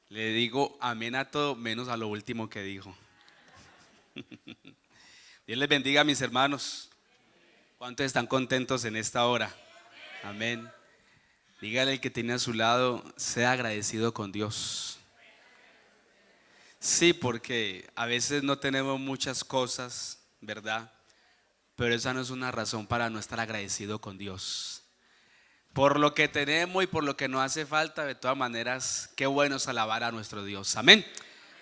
Le digo amén a todo menos a lo último que dijo. Dios les bendiga, mis hermanos. ¿Cuántos están contentos en esta hora? Amén. Dígale al que tiene a su lado, sea agradecido con Dios. Sí, porque a veces no tenemos muchas cosas, ¿verdad? Pero esa no es una razón para no estar agradecido con Dios. Por lo que tenemos y por lo que nos hace falta, de todas maneras, qué bueno es alabar a nuestro Dios. Amén.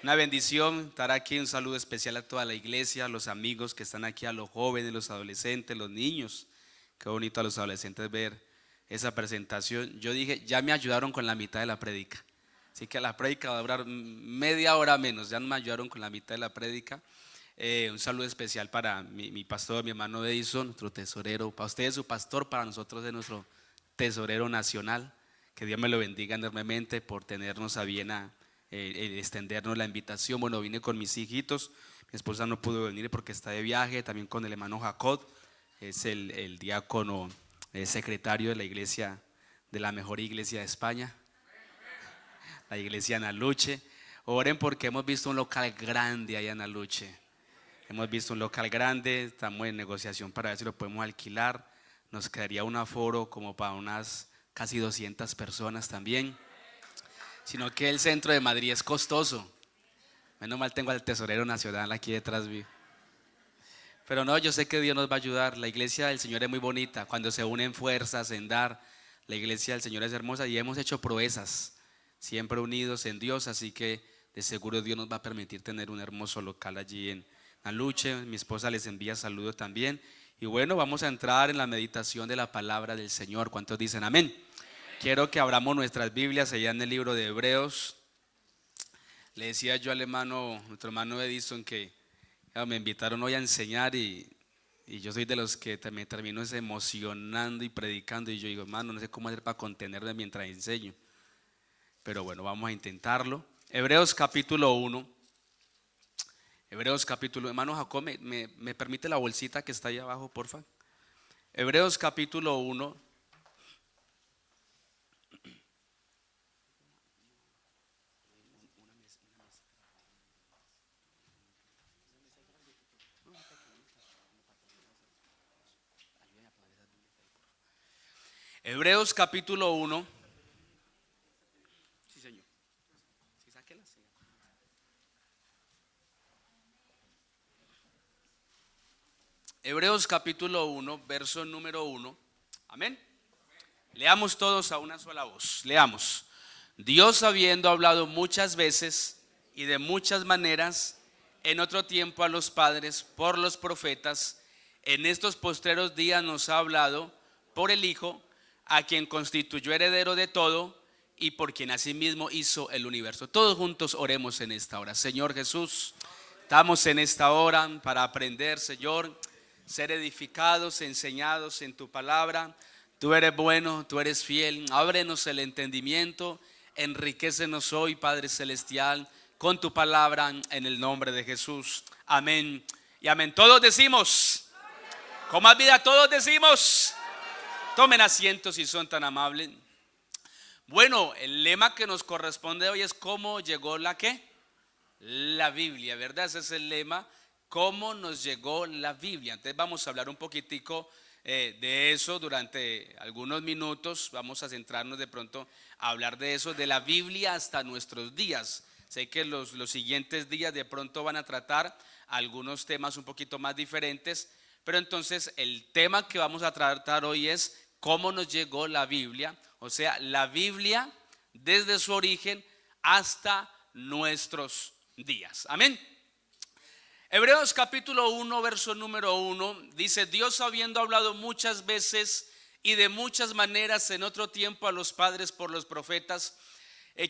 Una bendición estar aquí, un saludo especial a toda la iglesia, a los amigos que están aquí, a los jóvenes, los adolescentes, los niños. Qué bonito a los adolescentes ver esa presentación. Yo dije, ya me ayudaron con la mitad de la prédica. Así que la prédica va a durar media hora menos, ya me ayudaron con la mitad de la prédica. Un saludo especial para mi pastor, mi hermano Edison, nuestro tesorero. Para ustedes su pastor, para nosotros es nuestro tesorero nacional. Que Dios me lo bendiga enormemente por tenernos a bien extendernos la invitación. Bueno, vine con mis hijitos, mi esposa no pudo venir porque está de viaje, también con el hermano Jacob, es el diácono, secretario de la iglesia, de la mejor iglesia de España, la iglesia Analuche. Oren porque hemos visto un local grande allá en Analuche. Hemos visto un local grande, estamos en negociación para ver si lo podemos alquilar. Nos quedaría un aforo como para unas casi 200 personas también. Sino que el centro de Madrid es costoso. Menos mal tengo al tesorero nacional aquí detrás mío. Pero no, yo sé que Dios nos va a ayudar. La iglesia del Señor es muy bonita. Cuando se unen fuerzas en dar, la iglesia del Señor es hermosa y hemos hecho proezas, siempre unidos en Dios. Así que de seguro Dios nos va a permitir tener un hermoso local allí en Aluche. Mi esposa les envía saludos también. Y bueno, vamos a entrar en la meditación de la palabra del Señor. ¿Cuántos dicen amén? Quiero que abramos nuestras Biblias allá en el libro de Hebreos. Le decía yo al hermano, nuestro hermano Edison, que me invitaron hoy a enseñar y yo soy de los que me termino emocionando y predicando. Y yo digo, hermano, no sé cómo hacer para contenerme mientras enseño. Pero bueno, vamos a intentarlo. Hebreos capítulo 1. Hebreos capítulo, hermano Jacob, ¿me permite la bolsita que está ahí abajo, porfa? Hebreos capítulo 1. Hebreos capítulo 1. Sí, señor. Sí, sáquela, sí. Hebreos capítulo 1, verso número 1. Amén. Leamos todos a una sola voz. Leamos. Dios, habiendo hablado muchas veces y de muchas maneras en otro tiempo a los padres por los profetas, en estos postreros días nos ha hablado por el Hijo, a quien constituyó heredero de todo y por quien asimismo hizo el universo. Todos juntos oremos en esta hora. Señor Jesús, estamos en esta hora para aprender, Señor, ser edificados, enseñados en tu palabra. Tú eres bueno, tú eres fiel. Ábrenos el entendimiento, enriquécenos hoy, Padre Celestial, con tu palabra en el nombre de Jesús. Amén y amén. Todos decimos, con más vida todos decimos. Tomen asiento si son tan amables. Bueno, el lema que nos corresponde hoy es ¿cómo llegó la qué? La Biblia, ¿verdad? Ese es el lema. ¿Cómo nos llegó la Biblia? Entonces vamos a hablar un poquitico de eso durante algunos minutos. Vamos a centrarnos de pronto a hablar de eso, de la Biblia hasta nuestros días. Sé que los siguientes días de pronto van a tratar algunos temas un poquito más diferentes, pero entonces el tema que vamos a tratar hoy es cómo nos llegó la Biblia, o sea, la Biblia desde su origen hasta nuestros días. Amén. Hebreos capítulo 1, verso número 1 dice: Dios, habiendo hablado muchas veces y de muchas maneras en otro tiempo a los padres por los profetas.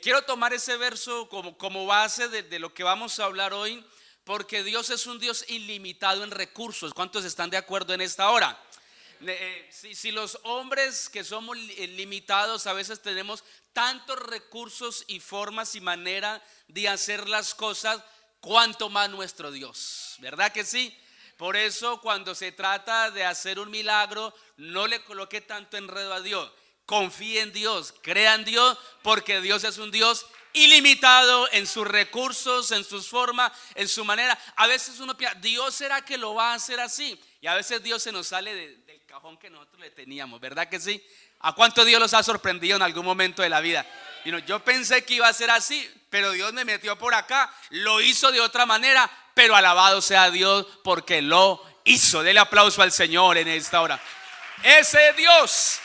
Quiero tomar ese verso como base de lo que vamos a hablar hoy, porque Dios es un Dios ilimitado en recursos. ¿Cuántos están de acuerdo en esta hora? Si los hombres que somos limitados a veces tenemos tantos recursos y formas y manera de hacer las cosas, cuánto más nuestro Dios, ¿verdad que sí? Por eso cuando se trata de hacer un milagro, no le coloque tanto enredo a Dios. Confíe en Dios, crea en Dios, porque Dios es un Dios ilimitado en sus recursos, en sus formas, en su manera. A veces uno piensa, ¿Dios será que lo va a hacer así? Y a veces Dios se nos sale del cajón que nosotros le teníamos, ¿verdad que sí? ¿A cuánto Dios los ha sorprendido en algún momento de la vida? Yo pensé que iba a ser así, pero Dios me metió por acá, lo hizo de otra manera, pero alabado sea Dios porque lo hizo. Dele aplauso al Señor en esta hora. Ese es Dios.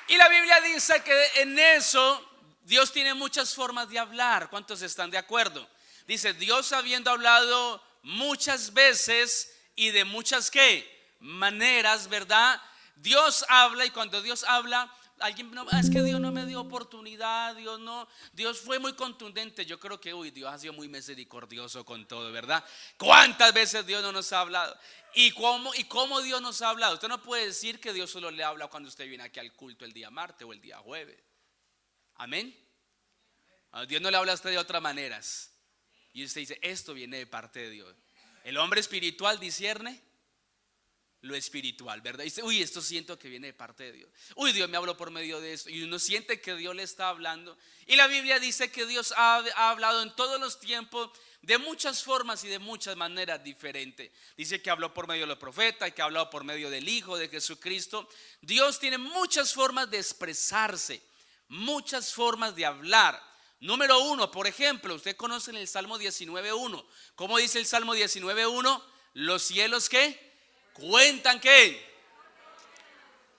Y la Biblia dice que en eso Dios tiene muchas formas de hablar. ¿Cuántos están de acuerdo? Dice, Dios habiendo hablado muchas veces y de muchas ¿qué? Maneras, ¿verdad? Dios habla, y cuando Dios habla, alguien no, es que Dios no me dio oportunidad, Dios fue muy contundente. Yo creo que Dios ha sido muy misericordioso con todo, ¿verdad? ¿Cuántas veces Dios no nos ha hablado? ¿Y cómo Dios nos ha hablado? Usted no puede decir que Dios solo le habla cuando usted viene aquí al culto el día martes o el día jueves. Amén. A Dios no le habla a usted de otras maneras. Y usted dice, esto viene de parte de Dios. El hombre espiritual discierne lo espiritual, ¿verdad? Y dice, esto siento que viene de parte de Dios. Dios me habló por medio de esto. Y uno siente que Dios le está hablando. Y la Biblia dice que Dios ha hablado en todos los tiempos, de muchas formas y de muchas maneras diferentes. Dice que habló por medio de los profetas, que ha hablado por medio del Hijo de Jesucristo. Dios tiene muchas formas de expresarse, muchas formas de hablar. Número uno, por ejemplo, usted conoce el Salmo 19:1. ¿Cómo dice el Salmo 19:1? Los cielos ¿qué? Cuentan ¿qué?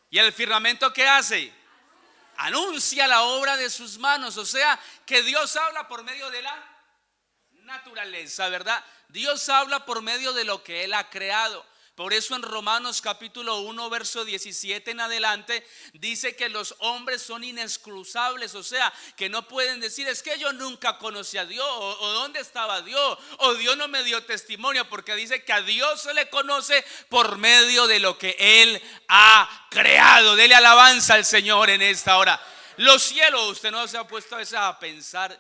¿Y el firmamento qué hace? Anuncia la obra de sus manos. O sea, que Dios habla por medio de la naturaleza, ¿verdad? Dios habla por medio de lo que Él ha creado. Por eso en Romanos capítulo 1 verso 17 en adelante dice que los hombres son inexcusables, o sea, que no pueden decir, es que yo nunca conocí a Dios, o dónde estaba Dios, o Dios no me dio testimonio, porque dice que a Dios se le conoce por medio de lo que Él ha creado. Dele alabanza al Señor en esta hora. Los cielos, usted no se ha puesto a veces a pensar.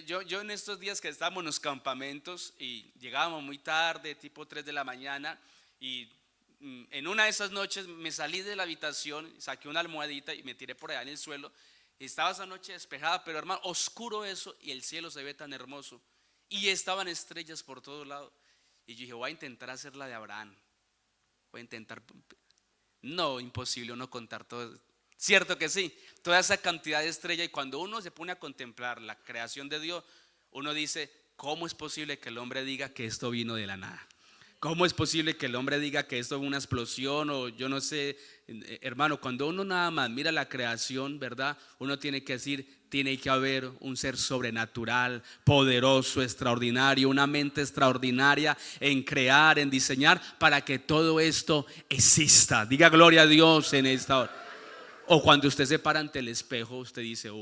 Yo en estos días que estábamos en los campamentos y llegábamos muy tarde, tipo 3 de la mañana, y en una de esas noches me salí de la habitación, saqué una almohadita y me tiré por allá en el suelo. Y estaba esa noche despejada, pero hermano, oscuro eso, y el cielo se ve tan hermoso, y estaban estrellas por todos lados. Y yo dije, voy a intentar hacer la de Abraham, voy a intentar. No, imposible no contar todo. Cierto que sí, toda esa cantidad de estrellas. Y cuando uno se pone a contemplar la creación de Dios, uno dice, ¿cómo es posible que el hombre diga que esto vino de la nada? ¿Cómo es posible que el hombre diga que esto es una explosión o yo no sé? Hermano, cuando uno nada más mira la creación, ¿verdad? Uno tiene que decir, tiene que haber un ser sobrenatural, poderoso, extraordinario, una mente extraordinaria en crear, en diseñar para que todo esto exista. Diga gloria a Dios en esta hora. O cuando usted se para ante el espejo, usted dice,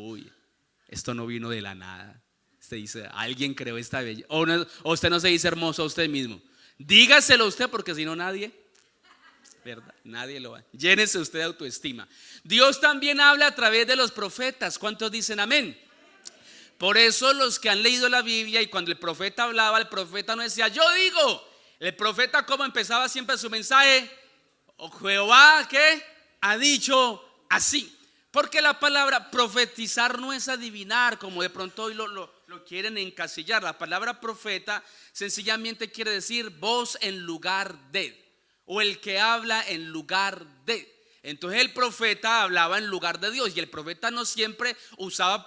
esto no vino de la nada. Usted dice, alguien creó esta belleza. O usted no se dice hermoso a usted mismo. Dígaselo usted, porque si no nadie, ¿verdad? Nadie lo va. Llénese usted de autoestima. Dios también habla a través de los profetas. ¿Cuántos dicen amén? Por eso los que han leído la Biblia, y cuando el profeta hablaba, el profeta no decía, yo digo. El profeta, ¿cómo empezaba siempre su mensaje? O Jehová, ¿qué? Ha dicho así. Porque la palabra profetizar no es adivinar, como de pronto hoy lo quieren encasillar. La palabra profeta sencillamente quiere decir voz en lugar de, o el que habla en lugar de. Entonces el profeta hablaba en lugar de Dios, y el profeta no siempre usaba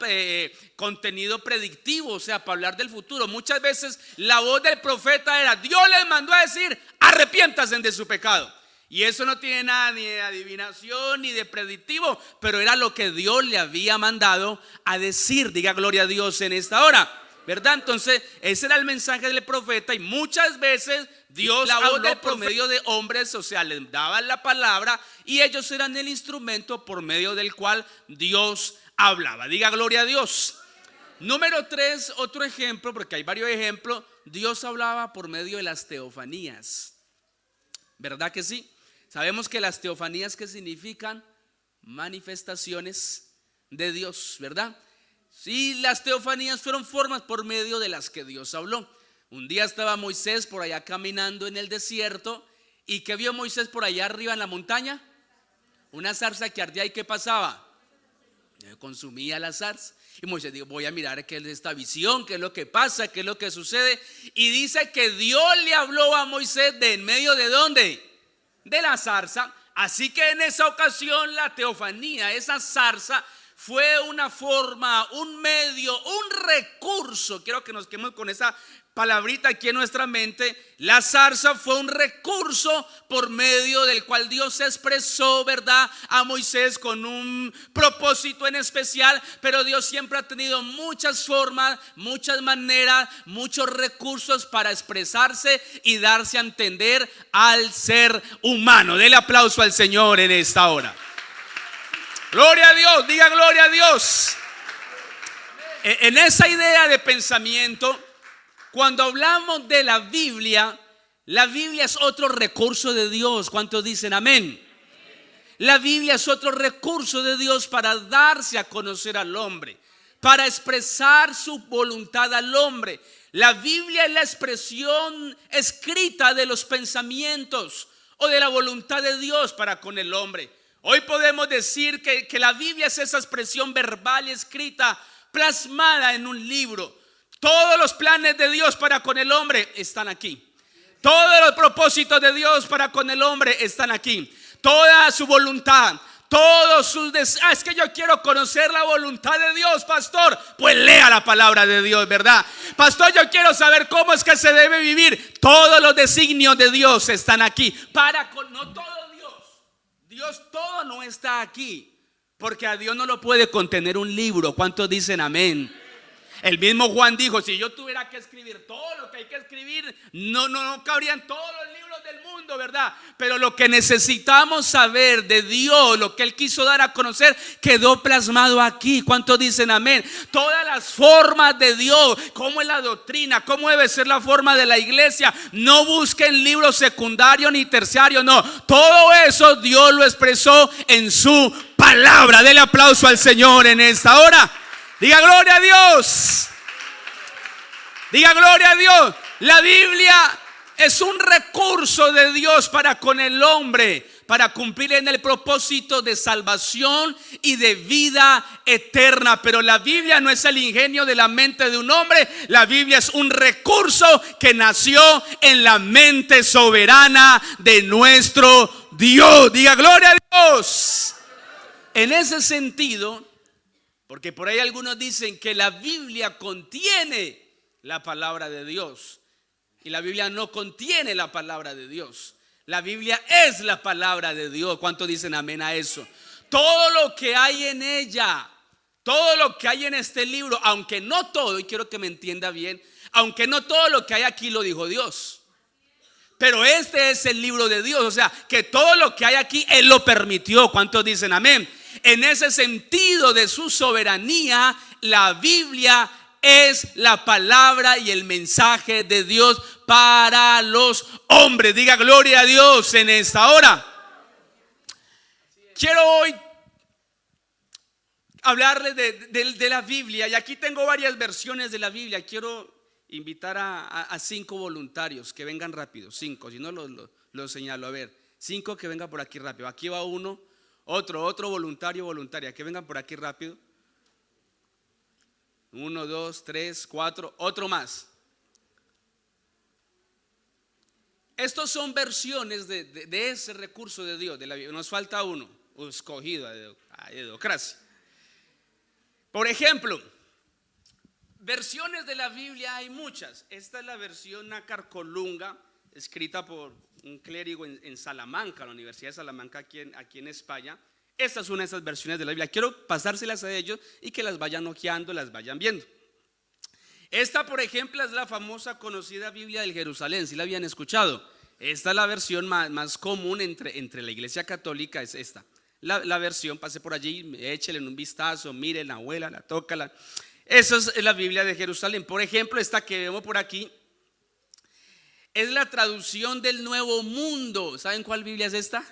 contenido predictivo, o sea, para hablar del futuro. Muchas veces la voz del profeta era, Dios les mandó a decir, arrepiéntanse de su pecado. Y eso no tiene nada ni de adivinación ni de predictivo, pero era lo que Dios le había mandado a decir. Diga gloria a Dios en esta hora, ¿verdad? Entonces ese era el mensaje del profeta, y muchas veces Dios habló por medio de hombres, o sea, les daban la palabra y ellos eran el instrumento por medio del cual Dios hablaba. Diga gloria a Dios. Número 3, otro ejemplo, porque hay varios ejemplos. Dios hablaba por medio de las teofanías, ¿verdad que sí? Sabemos que las teofanías, ¿qué significan? Manifestaciones de Dios, ¿verdad? Sí, las teofanías fueron formas por medio de las que Dios habló. Un día estaba Moisés por allá caminando en el desierto, y ¿qué vio Moisés por allá arriba en la montaña? Una zarza que ardía. ¿Y qué pasaba? consumía la zarza. Y Moisés dijo, voy a mirar qué es esta visión, qué es lo que pasa, qué es lo que sucede. Y dice que Dios le habló a Moisés de en medio de ¿dónde? De la zarza. Así que en esa ocasión la teofanía, esa zarza, fue una forma, un medio, un recurso. Quiero que nos quedemos con esa palabrita aquí en nuestra mente. La zarza fue un recurso por medio del cual Dios se expresó, ¿verdad?, a Moisés con un propósito en especial. Pero Dios siempre ha tenido muchas formas, muchas maneras, muchos recursos para expresarse y darse a entender al ser humano. Dele aplauso al Señor en esta hora. Gloria a Dios, diga gloria a Dios. En esa idea de pensamiento, cuando hablamos de la Biblia es otro recurso de Dios. ¿Cuántos dicen amén? La Biblia es otro recurso de Dios para darse a conocer al hombre, para expresar su voluntad al hombre. La Biblia es la expresión escrita de los pensamientos o de la voluntad de Dios para con el hombre. Hoy podemos decir que la Biblia es esa expresión verbal y escrita, plasmada en un libro. Todos los planes de Dios para con el hombre están aquí. Todos los propósitos de Dios para con el hombre están aquí. Toda su voluntad, todos sus deseos. Es que yo quiero conocer la voluntad de Dios, pastor. Pues lea la palabra de Dios, ¿verdad? Pastor, yo quiero saber cómo es que se debe vivir. Todos los designios de Dios están aquí. No todo Dios todo no está aquí, porque a Dios no lo puede contener un libro. ¿Cuántos dicen amén? El mismo Juan dijo, si yo tuviera que escribir todo lo que hay que escribir, no cabrían todos los libros del mundo, ¿verdad? Pero lo que necesitamos saber de Dios, lo que Él quiso dar a conocer, quedó plasmado aquí. ¿Cuántos dicen amén? Todas las formas de Dios, cómo es la doctrina, cómo debe ser la forma de la iglesia. No busquen libros secundarios ni terciarios, no. Todo eso Dios lo expresó en su palabra. Dele aplauso al Señor en esta hora. Diga gloria a Dios. Diga gloria a Dios. La Biblia es un recurso de Dios para con el hombre, para cumplir en el propósito de salvación y de vida eterna. Pero la Biblia no es el ingenio de la mente de un hombre. La Biblia es un recurso que nació en la mente soberana de nuestro Dios. Diga gloria a Dios. En ese sentido, porque por ahí algunos dicen que la Biblia contiene la palabra de Dios, y la Biblia no contiene la palabra de Dios. La Biblia es la palabra de Dios. ¿Cuántos dicen amén a eso? Todo lo que hay en ella, todo lo que hay en este libro, aunque no todo, y quiero que me entienda bien, aunque no todo lo que hay aquí lo dijo Dios, pero este es el libro de Dios. O sea, que todo lo que hay aquí Él lo permitió. ¿Cuántos dicen amén? En ese sentido de su soberanía, la Biblia es la palabra y el mensaje de Dios para los hombres. Diga gloria a Dios en esta hora. Quiero hoy hablarles de la Biblia, y aquí tengo varias versiones de la Biblia. Quiero invitar a 5 voluntarios que vengan rápido. 5, si no los señalo. A ver, 5 que vengan por aquí rápido. Aquí va uno. Otro voluntario, voluntaria, que vengan por aquí rápido. 1, 2, 3, 4, otro más. Estos son versiones de ese recurso de Dios, de la Biblia. Nos falta uno, escogido a democracia. Por ejemplo, versiones de la Biblia hay muchas. Esta es la versión Nácar Colunga, escrita por un clérigo en Salamanca, la Universidad de Salamanca, aquí en España. Esta es una de esas versiones de la Biblia. Quiero pasárselas a ellos y que las vayan hojeando, las vayan viendo. Esta, por ejemplo, es la famosa, conocida Biblia del Jerusalén. ¿Sí la habían escuchado? Esta es la versión más común entre la iglesia católica, es esta. La versión, pase por allí, échele un vistazo, mire la abuela, la tócala. Esa es la Biblia de Jerusalén. Por ejemplo, esta que vemos por aquí es la traducción del Nuevo Mundo. ¿Saben cuál Biblia es esta?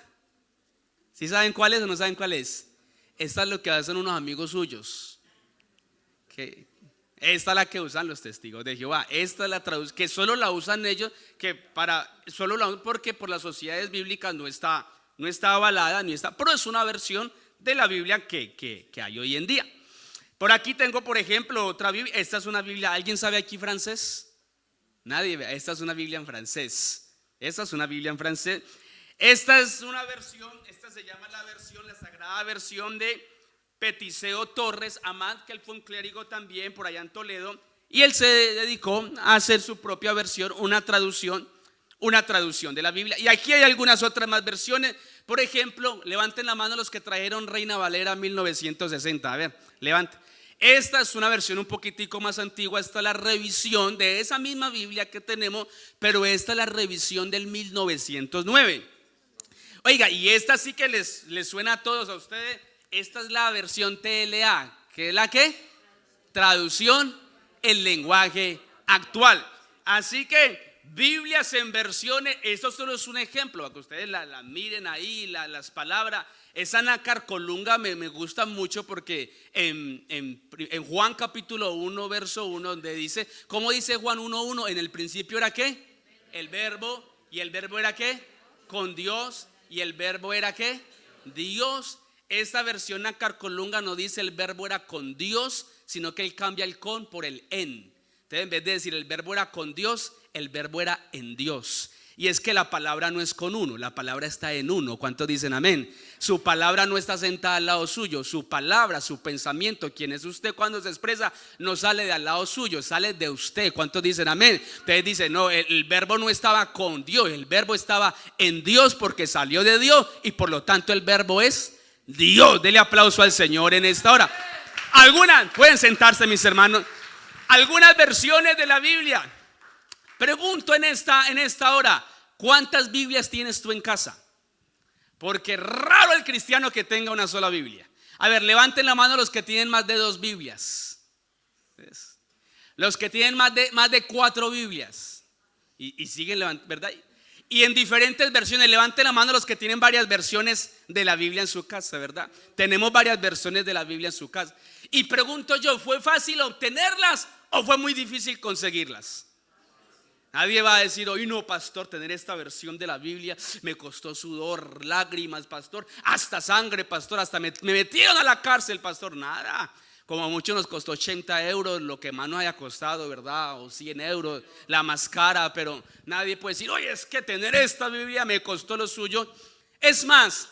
¿Sí saben cuál es o no saben cuál es? Esta es lo que hacen unos amigos suyos. Esta es la que usan los testigos de Jehová. Esta es la traducción que solo la usan ellos, solo la usan porque por las sociedades bíblicas no está avalada, pero es una versión de la Biblia que hay hoy en día. Por aquí tengo, por ejemplo, otra Biblia. Esta es una Biblia. ¿Alguien sabe aquí francés? Nadie. Esta es una Biblia en francés. Esta es una Biblia en francés. Esta es una versión. Esta se llama la Sagrada Versión de Petiseo Torres Amat, que él fue un clérigo también por allá en Toledo. Y él se dedicó a hacer su propia versión, una traducción de la Biblia. Y aquí hay algunas otras más versiones. Por ejemplo, levanten la mano los que trajeron Reina Valera 1960. A ver, levanten. Esta es una versión un poquitico más antigua. Esta es la revisión de esa misma Biblia que tenemos, pero esta es la revisión del 1909. Oiga, y esta sí que les suena a todos a ustedes. Esta es la versión TLA, que es la que traducción en lenguaje actual. Así que Biblias en versiones, esto solo es un ejemplo para que ustedes la miren ahí, las palabras. Esa Nacarcolunga me gusta mucho porque en Juan capítulo 1 verso 1 donde dice, ¿cómo dice Juan 1:1? En el principio era ¿qué? El verbo, y el verbo era ¿qué? Con Dios, y el verbo era ¿qué? Dios. Esta versión Nacarcolunga no dice el verbo era con Dios, sino que él cambia el con por el en. Entonces en vez de decir el verbo era con Dios, el verbo era en Dios. Y es que la palabra no es con uno, la palabra está en uno. ¿Cuántos dicen amén? Su palabra no está sentada al lado suyo. Su palabra, su pensamiento, quien es usted cuando se expresa, no sale de al lado suyo, sale de usted. ¿Cuántos dicen amén? Ustedes dicen, no, el verbo no estaba con Dios, el verbo estaba en Dios porque salió de Dios y por lo tanto el verbo es Dios. Dele aplauso al Señor en esta hora. Algunas, pueden sentarse mis hermanos. Algunas versiones de la Biblia. Pregunto en esta hora, ¿cuántas Biblias tienes tú en casa? Porque raro el cristiano que tenga una sola Biblia. A ver, levanten la mano los que tienen más de 2 Biblias. Los que tienen más de 4 Biblias. Y siguen levantando, ¿verdad? Y en diferentes versiones, levanten la mano los que tienen varias versiones de la Biblia en su casa, ¿verdad? Tenemos varias versiones de la Biblia en su casa. Y pregunto yo, ¿fue fácil obtenerlas o fue muy difícil conseguirlas? Nadie va a decir, hoy no, pastor, tener esta versión de la Biblia me costó sudor, lágrimas, pastor, hasta sangre, pastor, hasta me metieron a la cárcel, pastor. Nada, como a muchos nos costó 80 euros, lo que más nos haya costado, ¿verdad? O 100 euros, la más cara, pero nadie puede decir, oye, es que tener esta Biblia me costó lo suyo. Es más,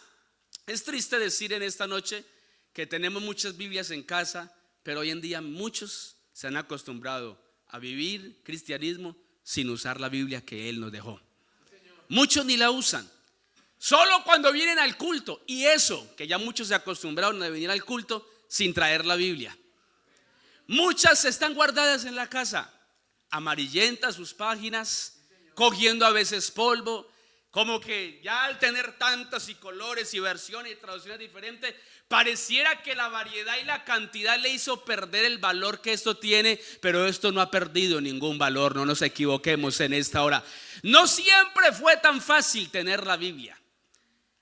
es triste decir en esta noche que tenemos muchas Biblias en casa, pero hoy en día muchos se han acostumbrado a vivir cristianismo sin usar la Biblia que Él nos dejó. Muchos ni la usan, solo cuando vienen al culto. Y eso, que ya muchos se acostumbraron a venir al culto sin traer la Biblia. Muchas están guardadas en la casa, amarillentas sus páginas, cogiendo a veces polvo. Como que ya al tener tantas y colores y versiones y traducciones diferentes, pareciera que la variedad y la cantidad le hizo perder el valor que esto tiene. Pero esto no ha perdido ningún valor, no nos equivoquemos en esta hora. No siempre fue tan fácil tener la Biblia.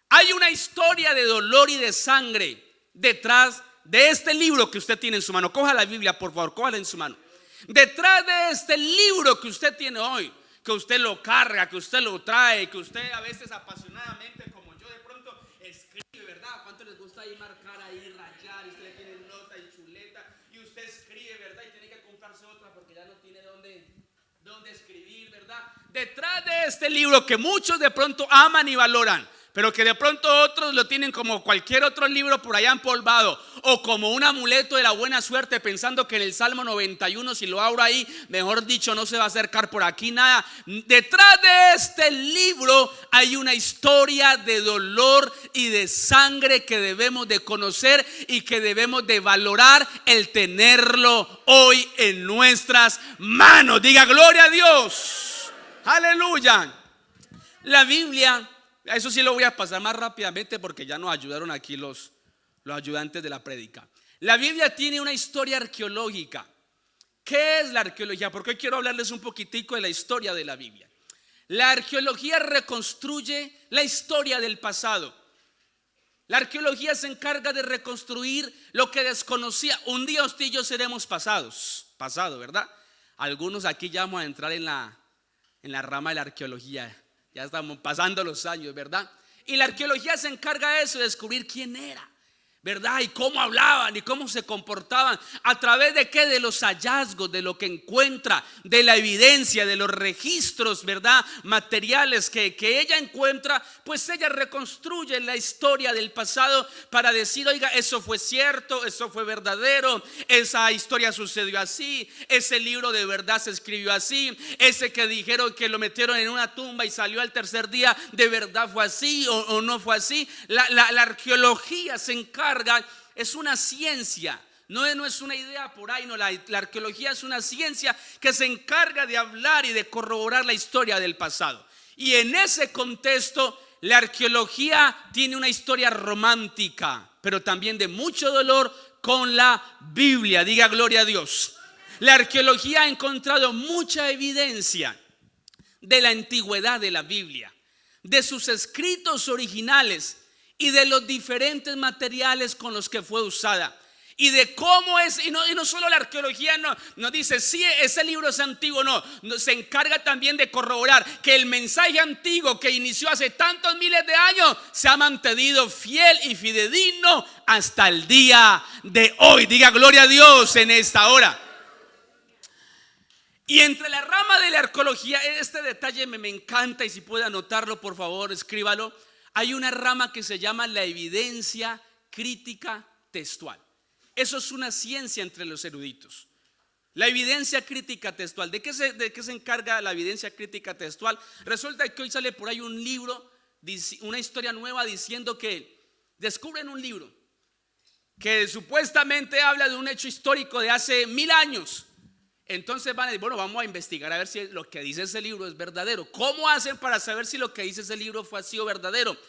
Hay una historia de dolor y de sangre detrás de este libro que usted tiene en su mano. Coja la Biblia, por favor, cójala en su mano. Detrás de este libro que usted tiene hoy, que usted lo carga, que usted lo trae, que usted a veces apasionadamente como yo de pronto escribe, ¿verdad? ¿Cuánto les gusta ahí marcar, ahí rayar? Y usted le tiene nota y chuleta y usted escribe, ¿verdad? Y tiene que comprarse otra porque ya no tiene dónde escribir, ¿verdad? Detrás de este libro que muchos de pronto aman y valoran, pero que de pronto otros lo tienen como cualquier otro libro por allá empolvado, o como un amuleto de la buena suerte, pensando que en el Salmo 91 si lo abro ahí, mejor dicho, no se va a acercar por aquí nada. Detrás de este libro hay una historia de dolor y de sangre que debemos de conocer y que debemos de valorar el tenerlo hoy en nuestras manos. Diga gloria a Dios. Aleluya. La Biblia, eso sí lo voy a pasar más rápidamente porque ya nos ayudaron aquí los ayudantes de la prédica. La Biblia tiene una historia arqueológica. ¿Qué es la arqueología? Porque hoy quiero hablarles un poquitico de la historia de la Biblia. La arqueología reconstruye la historia del pasado. La arqueología se encarga de reconstruir lo que desconocía. Un día usted y yo seremos pasado, ¿verdad? Algunos aquí ya vamos a entrar en la rama de la arqueología. Ya estamos pasando los años, ¿verdad? Y la arqueología se encarga de eso, de descubrir quién era, ¿verdad? Y cómo hablaban y cómo se comportaban. ¿A través de qué? De los hallazgos, de lo que encuentra, de la evidencia, de los registros, ¿verdad? Materiales que ella encuentra. Pues ella reconstruye la historia del pasado para decir, oiga, eso fue cierto, eso fue verdadero, esa historia sucedió así, ese libro de verdad se escribió así, ese que dijeron que lo metieron en una tumba y salió al tercer día, de verdad fue así o no fue así. La arqueología se encarga. Es una ciencia, no es una idea por ahí, no, la arqueología es una ciencia que se encarga de hablar y de corroborar la historia del pasado. Y en ese contexto, la arqueología tiene una historia romántica, pero también de mucho dolor con la Biblia. Diga gloria a Dios. La arqueología ha encontrado mucha evidencia de la antigüedad de la Biblia, de sus escritos originales y de los diferentes materiales con los que fue usada, y de cómo es, y no solo la arqueología no dice sí, ese libro es antiguo, no, se encarga también de corroborar que el mensaje antiguo que inició hace tantos miles de años se ha mantenido fiel y fidedigno hasta el día de hoy. Diga gloria a Dios en esta hora. Y entre la rama de la arqueología, este detalle me encanta, y si puede anotarlo por favor, escríbalo. Hay una rama que se llama la evidencia crítica textual. Eso es una ciencia entre los eruditos. La evidencia crítica textual. ¿De qué se encarga la evidencia crítica textual? Resulta que hoy sale por ahí un libro, una historia nueva diciendo que descubren un libro que supuestamente habla de un hecho histórico de hace 1000 años. Entonces van a decir, bueno, vamos a investigar a ver si lo que dice ese libro es verdadero. ¿Cómo hacen para saber si lo que dice ese libro fue así o verdadero?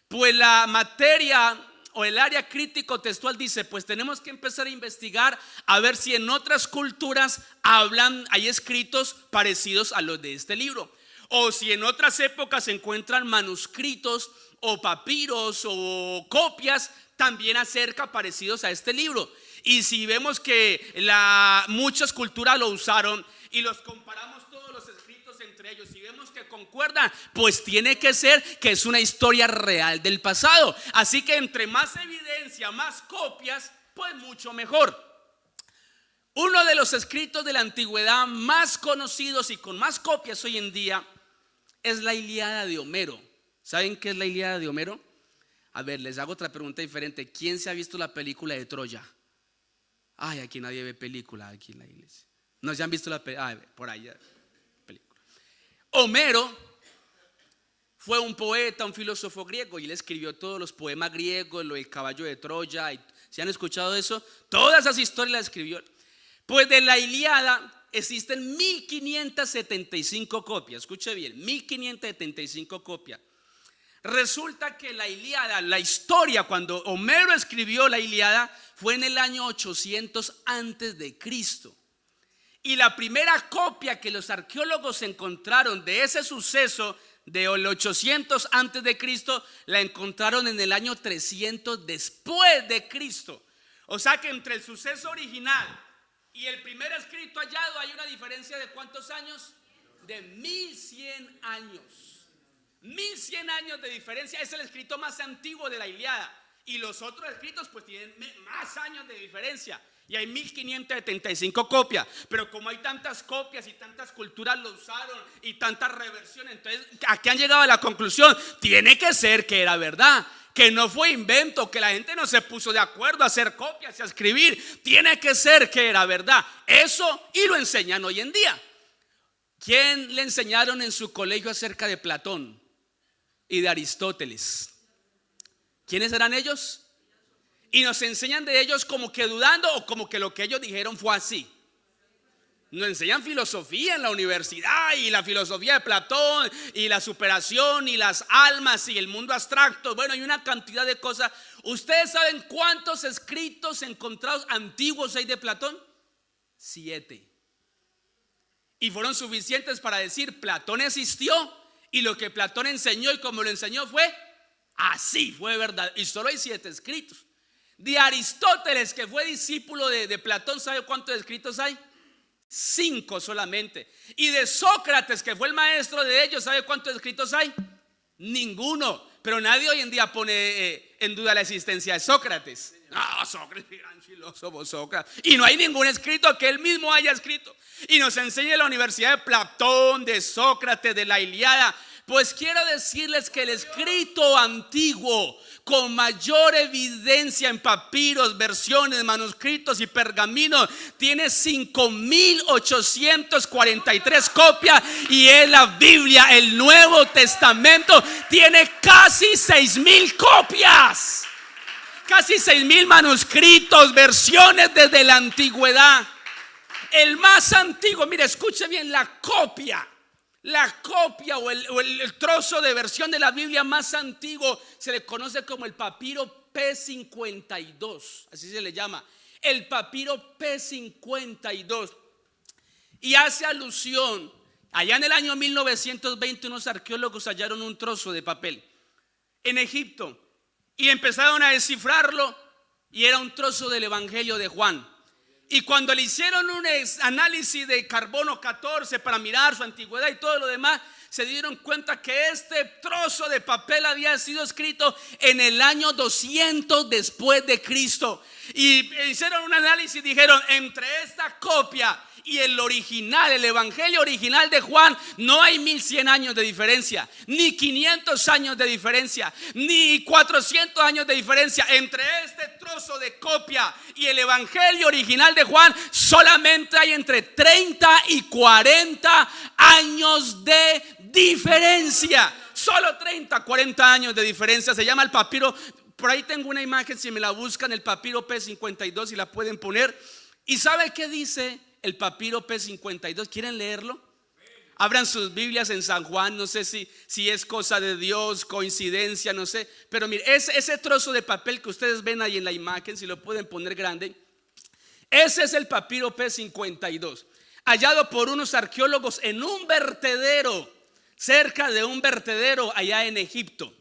Pues la materia o el área crítico textual dice, pues tenemos que empezar a investigar a ver si en otras culturas hay escritos parecidos a los de este libro, o si en otras épocas se encuentran manuscritos o papiros o copias también acerca parecidos a este libro. Y si vemos que muchas culturas lo usaron y los comparamos todos los escritos entre ellos y vemos que concuerdan, pues tiene que ser que es una historia real del pasado. Así que entre más evidencia, más copias, pues mucho mejor. Uno de los escritos de la antigüedad más conocidos y con más copias hoy en día es la Ilíada de Homero. ¿Saben qué es la Ilíada de Homero? A ver, les hago otra pregunta diferente. ¿Quién se ha visto la película de Troya? Ay, aquí nadie ve película aquí en la iglesia. No se han visto la película. Por allá película. Homero fue un poeta, un filósofo griego, y él escribió todos los poemas griegos, lo del caballo de Troya. ¿Se han escuchado eso? Todas esas historias las escribió. Pues de la Ilíada existen 1575 copias. Escuche bien, 1575 copias. Resulta que la Ilíada, la historia, cuando Homero escribió la Ilíada, fue en el año 800 antes de Cristo. Y la primera copia que los arqueólogos encontraron de ese suceso del 800 antes de Cristo, la encontraron en el año 300 después de Cristo. O sea que entre el suceso original y el primer escrito hallado hay una diferencia de ¿cuántos años? De 1100 años. 1100 años de diferencia. Es el escrito más antiguo de la Ilíada. Y los otros escritos pues tienen más años de diferencia. Y hay 1575 copias. Pero como hay tantas copias y tantas culturas lo usaron y tantas reversiones, entonces aquí han llegado a la conclusión: tiene que ser que era verdad, que no fue invento, que la gente no se puso de acuerdo a hacer copias y a escribir. Tiene que ser que era verdad. Eso, y lo enseñan hoy en día. ¿Quién le enseñaron en su colegio acerca de Platón y de Aristóteles? ¿Quiénes eran ellos? Y nos enseñan de ellos como que dudando, o como que lo que ellos dijeron fue así. Nos enseñan filosofía en la universidad, y la filosofía de Platón, y la superación, y las almas, y el mundo abstracto. Bueno, hay una cantidad de cosas. ¿Ustedes saben cuántos escritos encontrados antiguos hay de Platón? 7. Y fueron suficientes para decir: Platón existió, y lo que Platón enseñó y como lo enseñó fue así, fue verdad. Y solo hay 7 escritos. De Aristóteles, que fue discípulo de Platón, ¿sabe cuántos escritos hay? 5 solamente. Y de Sócrates, que fue el maestro de ellos, ¿sabe cuántos escritos hay? Ninguno. Pero nadie hoy en día pone en duda la existencia de Sócrates. No, Sócrates, gran filósofo Sócrates. Y no hay ningún escrito que él mismo haya escrito. Y nos enseña la Universidad de Platón, de Sócrates, de la Ilíada. Pues quiero decirles que el escrito antiguo con mayor evidencia en papiros, versiones, manuscritos y pergaminos tiene 5.843 copias, y es la Biblia. El Nuevo Testamento tiene casi 6.000 copias, casi 6.000 manuscritos, versiones desde la antigüedad. El más antiguo, mire, escuche bien, la copia o el trozo de versión de la Biblia más antiguo se le conoce como el papiro P52, así se le llama, el papiro P52, y hace alusión, allá en el año 1920 unos arqueólogos hallaron un trozo de papel en Egipto y empezaron a descifrarlo, y era un trozo del Evangelio de Juan. Y cuando le hicieron un análisis de carbono 14 para mirar su antigüedad y todo lo demás, se dieron cuenta que este trozo de papel había sido escrito en el año 200 después de Cristo. Y hicieron un análisis y dijeron: entre esta copia y el original, el evangelio original de Juan, no hay 1100 años de diferencia, ni 500 años de diferencia, ni 400 años de diferencia. Entre este trozo de copia y el evangelio original de Juan solamente hay entre 30 y 40 años de diferencia. Solo 30, 40 años de diferencia. Se llama el papiro. Por ahí tengo una imagen, si me la buscan, el papiro P52, y la pueden poner. ¿Y sabe qué dice el papiro P52? ¿Quieren leerlo? Abran sus Biblias en San Juan. No sé si es cosa de Dios, coincidencia, no sé. Pero mire, ese trozo de papel que ustedes ven ahí en la imagen, si lo pueden poner grande, ese es el papiro P52, hallado por unos arqueólogos en un vertedero, cerca de un vertedero allá en Egipto.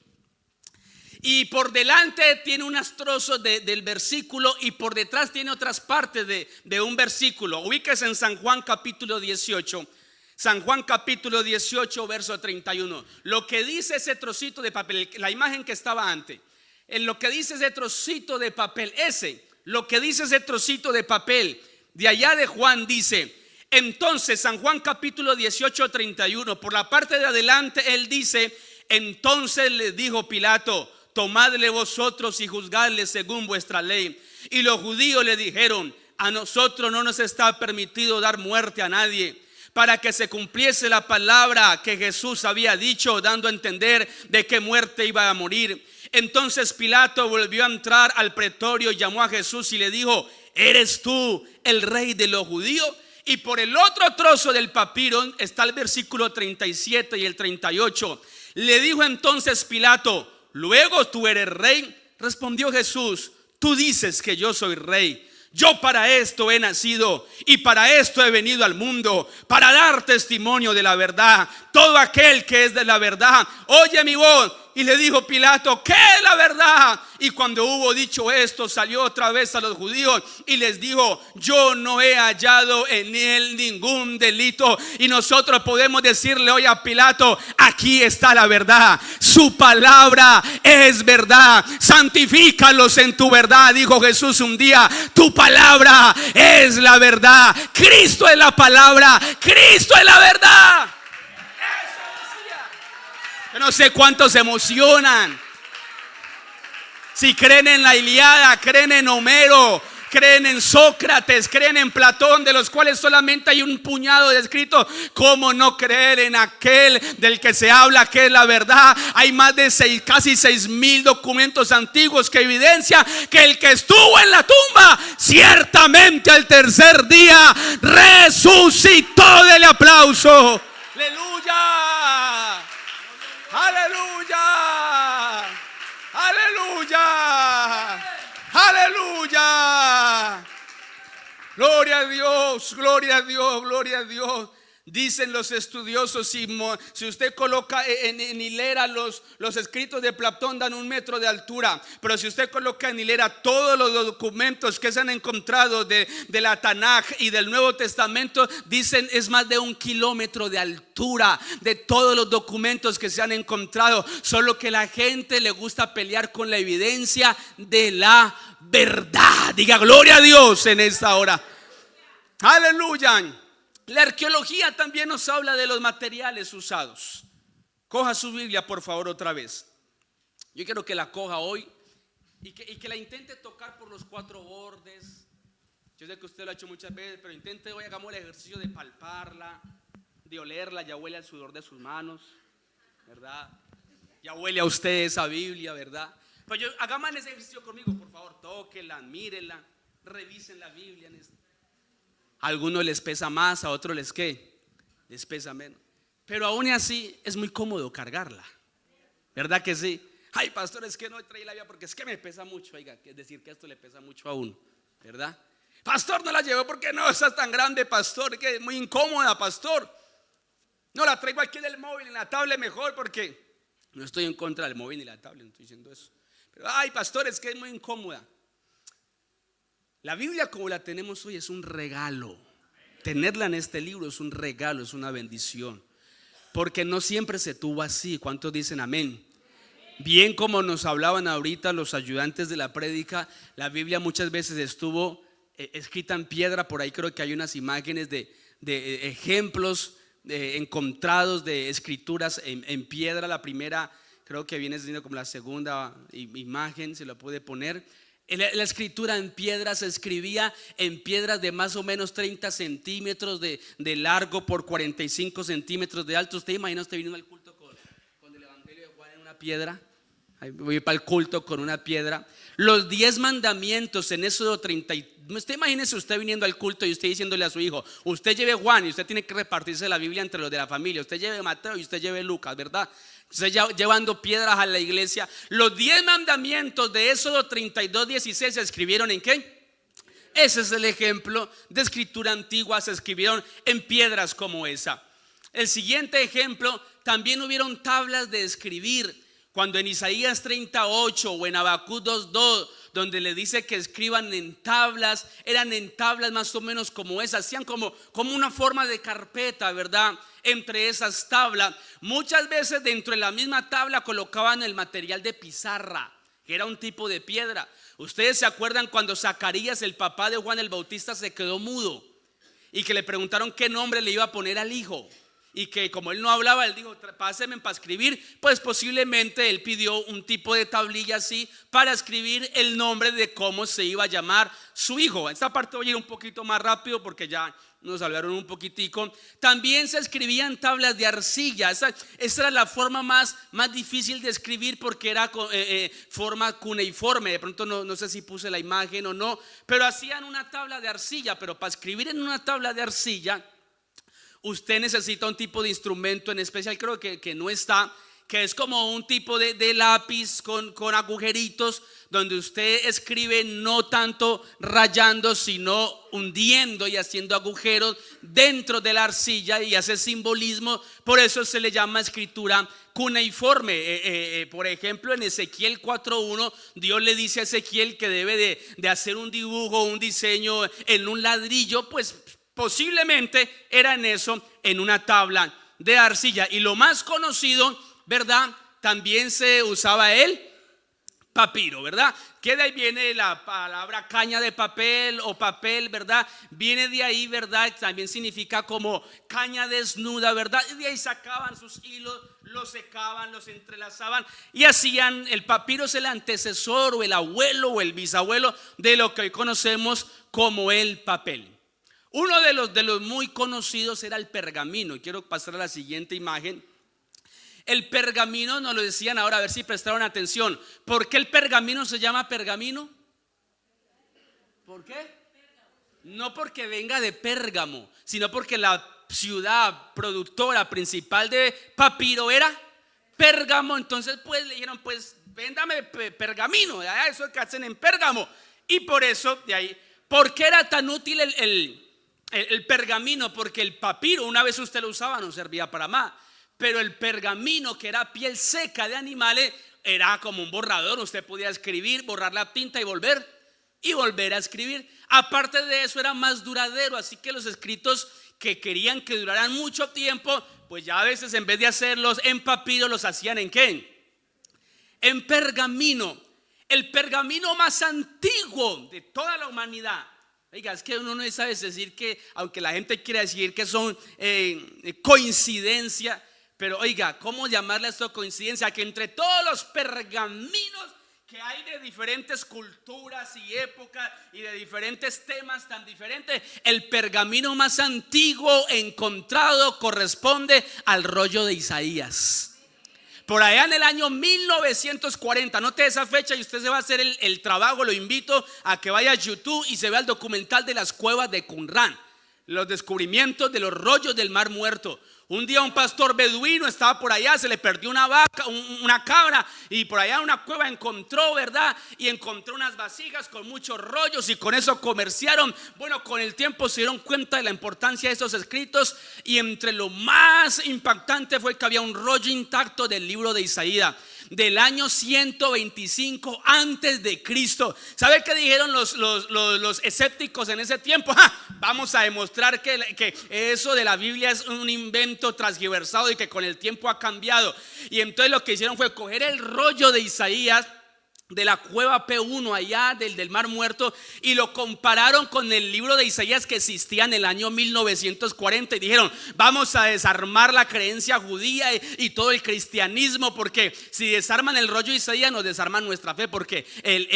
Y por delante tiene unos trozos del versículo, y por detrás tiene otras partes de un versículo. Ubíquese en San Juan capítulo 18. San Juan capítulo 18 verso 31. Lo que dice ese trocito de papel, la imagen que estaba antes, en lo que dice ese trocito de papel, lo que dice ese trocito de papel de allá de Juan, dice: entonces, San Juan capítulo 18 31, por la parte de adelante él dice: entonces les dijo Pilato: tomadle vosotros y juzgadle según vuestra ley. Y los judíos le dijeron: a nosotros no nos está permitido dar muerte a nadie, para que se cumpliese la palabra que Jesús había dicho, dando a entender de qué muerte iba a morir. Entonces Pilato volvió a entrar al pretorio, llamó a Jesús y le dijo: ¿eres tú el rey de los judíos? Y por el otro trozo del papiro está el versículo 37 y el 38. Le dijo entonces Pilato: ¿luego tú eres rey? Respondió Jesús: tú dices que yo soy rey. Yo para esto he nacido y para esto he venido al mundo, para dar testimonio de la verdad. Todo aquel que es de la verdad oye mi voz. Y le dijo Pilato: ¿qué es la verdad? Y cuando hubo dicho esto, salió otra vez a los judíos y les dijo: yo no he hallado en él ningún delito. Y nosotros podemos decirle hoy a Pilato: aquí está la verdad, su palabra es verdad, santifícalos en tu verdad, dijo Jesús un día. Tu palabra es la verdad, Cristo es la palabra, Cristo es la verdad. Yo no sé cuántos se emocionan si creen en la Ilíada, creen en Homero, creen en Sócrates, creen en Platón, de los cuales solamente hay un puñado de escritos. ¿Cómo no creer en aquel del que se habla que es la verdad? Hay más de casi 6.000 documentos antiguos que evidencian que el que estuvo en la tumba ciertamente al tercer día resucitó. Del aplauso. Aleluya. Aleluya, aleluya, aleluya. Gloria a Dios, gloria a Dios, gloria a Dios. Dicen los estudiosos, si usted coloca en hilera los escritos de Platón, dan 1 metro de altura. Pero si usted coloca en hilera todos los documentos que se han encontrado de la Tanaj y del Nuevo Testamento, dicen es más de 1 kilómetro de altura de todos los documentos que se han encontrado. Solo que la gente le gusta pelear con la evidencia de la verdad. Diga gloria a Dios en esta hora. Aleluya. La arqueología también nos habla de los materiales usados. Coja su Biblia por favor otra vez. Yo quiero que la coja hoy y que la intente tocar por los 4 bordes. Yo sé que usted lo ha hecho muchas veces, pero intente hoy, hagamos el ejercicio de palparla, de olerla. Ya huele al sudor de sus manos, ¿verdad? Ya huele a usted esa Biblia, ¿verdad? Pero hagamos ese ejercicio conmigo, por favor. Tóquenla, mírenla, revisen la Biblia. A algunos les pesa más, a otros les pesa menos. Pero aún así es muy cómodo cargarla, ¿verdad que sí? Ay, pastor, es que no traí la Biblia porque es que me pesa mucho. Oiga, es decir que esto le pesa mucho a uno, ¿verdad? Pastor, no la llevo porque no está tan grande, pastor, que es muy incómoda, pastor. No la traigo aquí en el móvil, en la tablet mejor, porque no estoy en contra del móvil ni la tablet, no estoy diciendo eso. Pero ay, pastor, es que es muy incómoda. La Biblia como la tenemos hoy es un regalo. Tenerla en este libro es un regalo, es una bendición. Porque no siempre se tuvo así. ¿Cuántos dicen amén? Bien, como nos hablaban ahorita los ayudantes de la prédica, la Biblia muchas veces estuvo escrita en piedra. Por ahí creo que hay unas imágenes de ejemplos encontrados de escrituras en piedra. La primera creo que viene siendo como la segunda imagen, se la puede poner. La escritura en piedra se escribía en piedras de más o menos 30 centímetros de largo por 45 centímetros de alto. ¿Usted imagina usted viniendo al culto con el evangelio de Juan en una piedra? Voy para el culto con una piedra. Los 10 mandamientos en Éxodo 30. Usted imagínese usted viniendo al culto y usted diciéndole a su hijo: usted lleve Juan y usted tiene que repartirse la Biblia entre los de la familia. Usted lleve Mateo y usted lleve Lucas, ¿verdad? Usted llevando piedras a la iglesia. Los 10 mandamientos de Éxodo 32:16 se escribieron ¿en qué? Ese es el ejemplo de escritura antigua. Se escribieron en piedras como esa. El siguiente ejemplo, también hubieron tablas de escribir. Cuando en Isaías 38 o en Habacuc 2:2, donde le dice que escriban en tablas, eran en tablas más o menos como esas, hacían como una forma de carpeta, ¿verdad? Entre esas tablas, muchas veces dentro de la misma tabla colocaban el material de pizarra, que era un tipo de piedra. Ustedes se acuerdan cuando Zacarías, el papá de Juan el Bautista, se quedó mudo y que le preguntaron qué nombre le iba a poner al hijo. Y que como él no hablaba, él dijo: pásenme para escribir. Pues posiblemente él pidió un tipo de tablilla así para escribir el nombre de cómo se iba a llamar su hijo. Esta parte voy a ir un poquito más rápido porque ya nos hablaron un poquitico. También se escribían tablas de arcilla. Esa era la forma más difícil de escribir porque era forma cuneiforme. De pronto no sé si puse la imagen o no, pero hacían una tabla de arcilla. Pero para escribir en una tabla de arcilla usted necesita un tipo de instrumento en especial, creo que no está, que es como un tipo de lápiz con agujeritos, donde usted escribe no tanto rayando, sino hundiendo y haciendo agujeros dentro de la arcilla y hace simbolismo. Por eso se le llama escritura cuneiforme. Por ejemplo, en Ezequiel 4:1, Dios le dice a Ezequiel que debe de hacer un dibujo, un diseño en un ladrillo. Pues posiblemente era en eso, en una tabla de arcilla. Y lo más conocido, ¿verdad? También se usaba el papiro, ¿verdad? Que de ahí viene la palabra caña de papel o papel, ¿verdad? Viene de ahí, ¿verdad? También significa como caña desnuda, ¿verdad? Y de ahí sacaban sus hilos, los secaban, los entrelazaban y hacían. El papiro es el antecesor o el abuelo o el bisabuelo de lo que hoy conocemos como el papel. Uno de los muy conocidos era el pergamino. Y quiero pasar a la siguiente imagen. El pergamino nos lo decían ahora, a ver si prestaron atención. ¿Por qué el pergamino se llama pergamino? ¿Por qué? No porque venga de Pérgamo, sino porque la ciudad productora principal de papiro era Pérgamo. Entonces pues le dijeron: pues véndame pergamino, eso que hacen en Pérgamo. Y por eso de ahí, ¿por qué era tan útil el pergamino, porque el papiro, una vez usted lo usaba, no servía para más. Pero el pergamino, que era piel seca de animales, era como un borrador. Usted podía escribir, borrar la tinta y volver a escribir. Aparte de eso, era más duradero. Así que los escritos que querían que duraran mucho tiempo, pues ya a veces en vez de hacerlos en papiro, los hacían ¿en qué? En pergamino. El pergamino más antiguo de toda la humanidad. Oiga, es que uno no sabe decir que, aunque la gente quiera decir que son coincidencia, pero oiga, ¿cómo llamarle a esto coincidencia? Que entre todos los pergaminos que hay de diferentes culturas y épocas y de diferentes temas tan diferentes, el pergamino más antiguo encontrado corresponde al rollo de Isaías. Por allá en el año 1940, anote esa fecha y usted se va a hacer el trabajo. Lo invito a que vaya a YouTube y se vea el documental de las cuevas de Qumrán, los descubrimientos de los rollos del Mar Muerto. Un día un pastor beduino estaba por allá, se le perdió una vaca, una cabra, y por allá en una cueva encontró, ¿verdad? Y encontró unas vasijas con muchos rollos y con eso comerciaron. Bueno, con el tiempo se dieron cuenta de la importancia de estos escritos, y entre lo más impactante fue que había un rollo intacto del libro de Isaías del año 125 antes de Cristo. ¿Sabe qué dijeron los escépticos en ese tiempo? Vamos a demostrar que eso de la Biblia es un invento transgiversado y que con el tiempo ha cambiado. Y entonces lo que hicieron fue coger el rollo de Isaías de la cueva P1 allá del Mar Muerto y lo compararon con el libro de Isaías que existía en el año 1940 y dijeron: vamos a desarmar la creencia judía y todo el cristianismo, porque si desarman el rollo de Isaías nos desarman nuestra fe, porque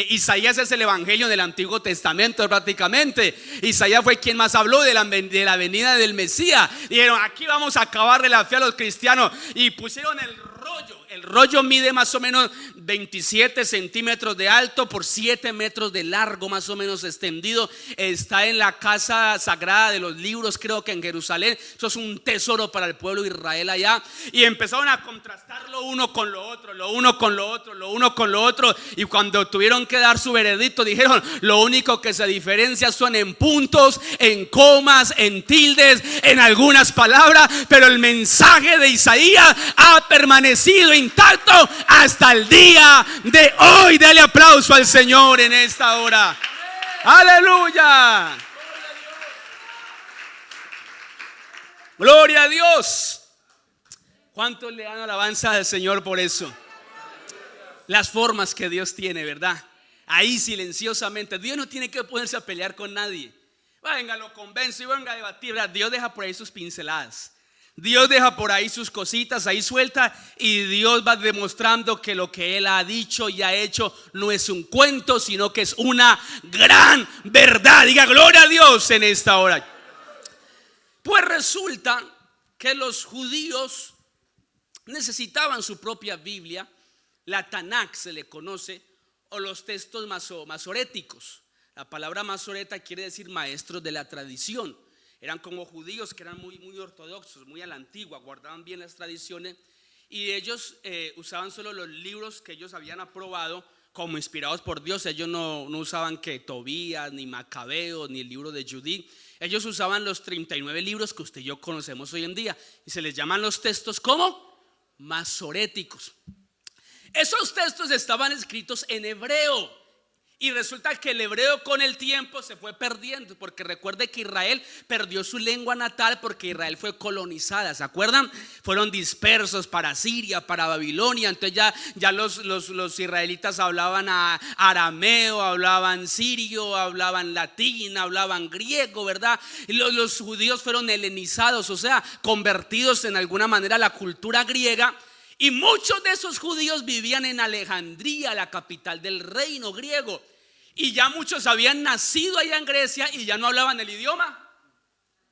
Isaías es el evangelio del Antiguo Testamento prácticamente. Isaías fue quien más habló de la venida del Mesías. Dijeron: aquí vamos a acabarle la fe a los cristianos, y pusieron el rollo. El rollo mide más o menos 27 centímetros de alto por 7 metros de largo, más o menos extendido. Está en la casa sagrada de los libros, creo que en Jerusalén. Eso es un tesoro para el pueblo de Israel allá. Y empezaron a contrastar lo uno con lo otro, lo uno con lo otro, lo uno con lo otro. Y cuando tuvieron que dar su veredicto, dijeron: lo único que se diferencia son en puntos, en comas, en tildes, en algunas palabras, pero el mensaje de Isaías ha permanecido intacto hasta el día de hoy. Dale aplauso al Señor en esta hora. Aleluya. Gloria a Dios. ¿Cuántos le dan alabanza al Señor por eso? Las formas que Dios tiene, ¿verdad? Ahí silenciosamente. Dios no tiene que ponerse a pelear con nadie. Venga, lo convenzo y venga a debatir, ¿verdad? Dios deja por ahí sus pinceladas. Dios deja por ahí sus cositas ahí sueltas, y Dios va demostrando que lo que Él ha dicho y ha hecho no es un cuento, sino que es una gran verdad. Diga gloria a Dios en esta hora. Pues resulta que los judíos necesitaban su propia Biblia, la Tanakh se le conoce, o los textos masoréticos. La palabra masoreta quiere decir maestros de la tradición. Eran como judíos que eran muy ortodoxos, muy a la antigua, guardaban bien las tradiciones, y ellos usaban solo los libros que ellos habían aprobado como inspirados por Dios. Ellos no usaban que Tobías, ni Macabeos, ni el libro de Judith. Ellos usaban los 39 libros que usted y yo conocemos hoy en día, y se les llaman los textos como masoréticos. Esos textos estaban escritos en hebreo. Y resulta que el hebreo con el tiempo se fue perdiendo, porque recuerde que Israel perdió su lengua natal porque Israel fue colonizada, ¿se acuerdan? Fueron dispersos para Siria, para Babilonia. Entonces ya los israelitas hablaban arameo, hablaban sirio, hablaban latín, hablaban griego, ¿verdad? Y los judíos fueron helenizados, o sea, convertidos en alguna manera a la cultura griega. Y muchos de esos judíos vivían en Alejandría, la capital del reino griego. Y ya muchos habían nacido allá en Grecia y ya no hablaban el idioma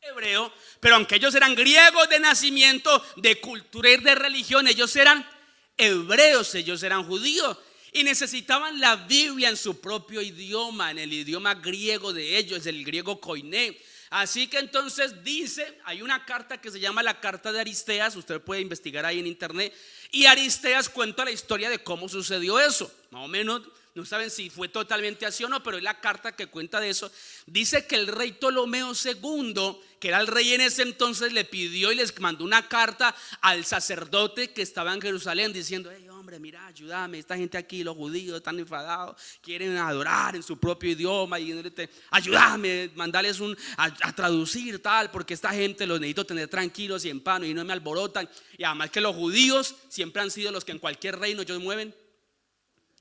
hebreo. Pero aunque ellos eran griegos de nacimiento, de cultura y de religión, ellos eran hebreos, ellos eran judíos. Y necesitaban la Biblia en su propio idioma, en el idioma griego de ellos, el griego koiné. Así que entonces dice, hay una carta que se llama la carta de Aristeas, usted puede investigar ahí en internet, y Aristeas cuenta la historia de cómo sucedió eso. Más o menos no saben si fue totalmente así o no, pero es la carta que cuenta de eso. Dice que el rey Ptolomeo II, que era el rey en ese entonces, le pidió y les mandó una carta al sacerdote que estaba en Jerusalén diciendo: hey, hombre, mira, ayúdame, esta gente aquí, los judíos están enfadados, quieren adorar en su propio idioma, y ayúdame, mandarles a traducir tal, porque esta gente los necesito tener tranquilos y en paz y no me alborotan. Y además que los judíos siempre han sido los que en cualquier reino ellos mueven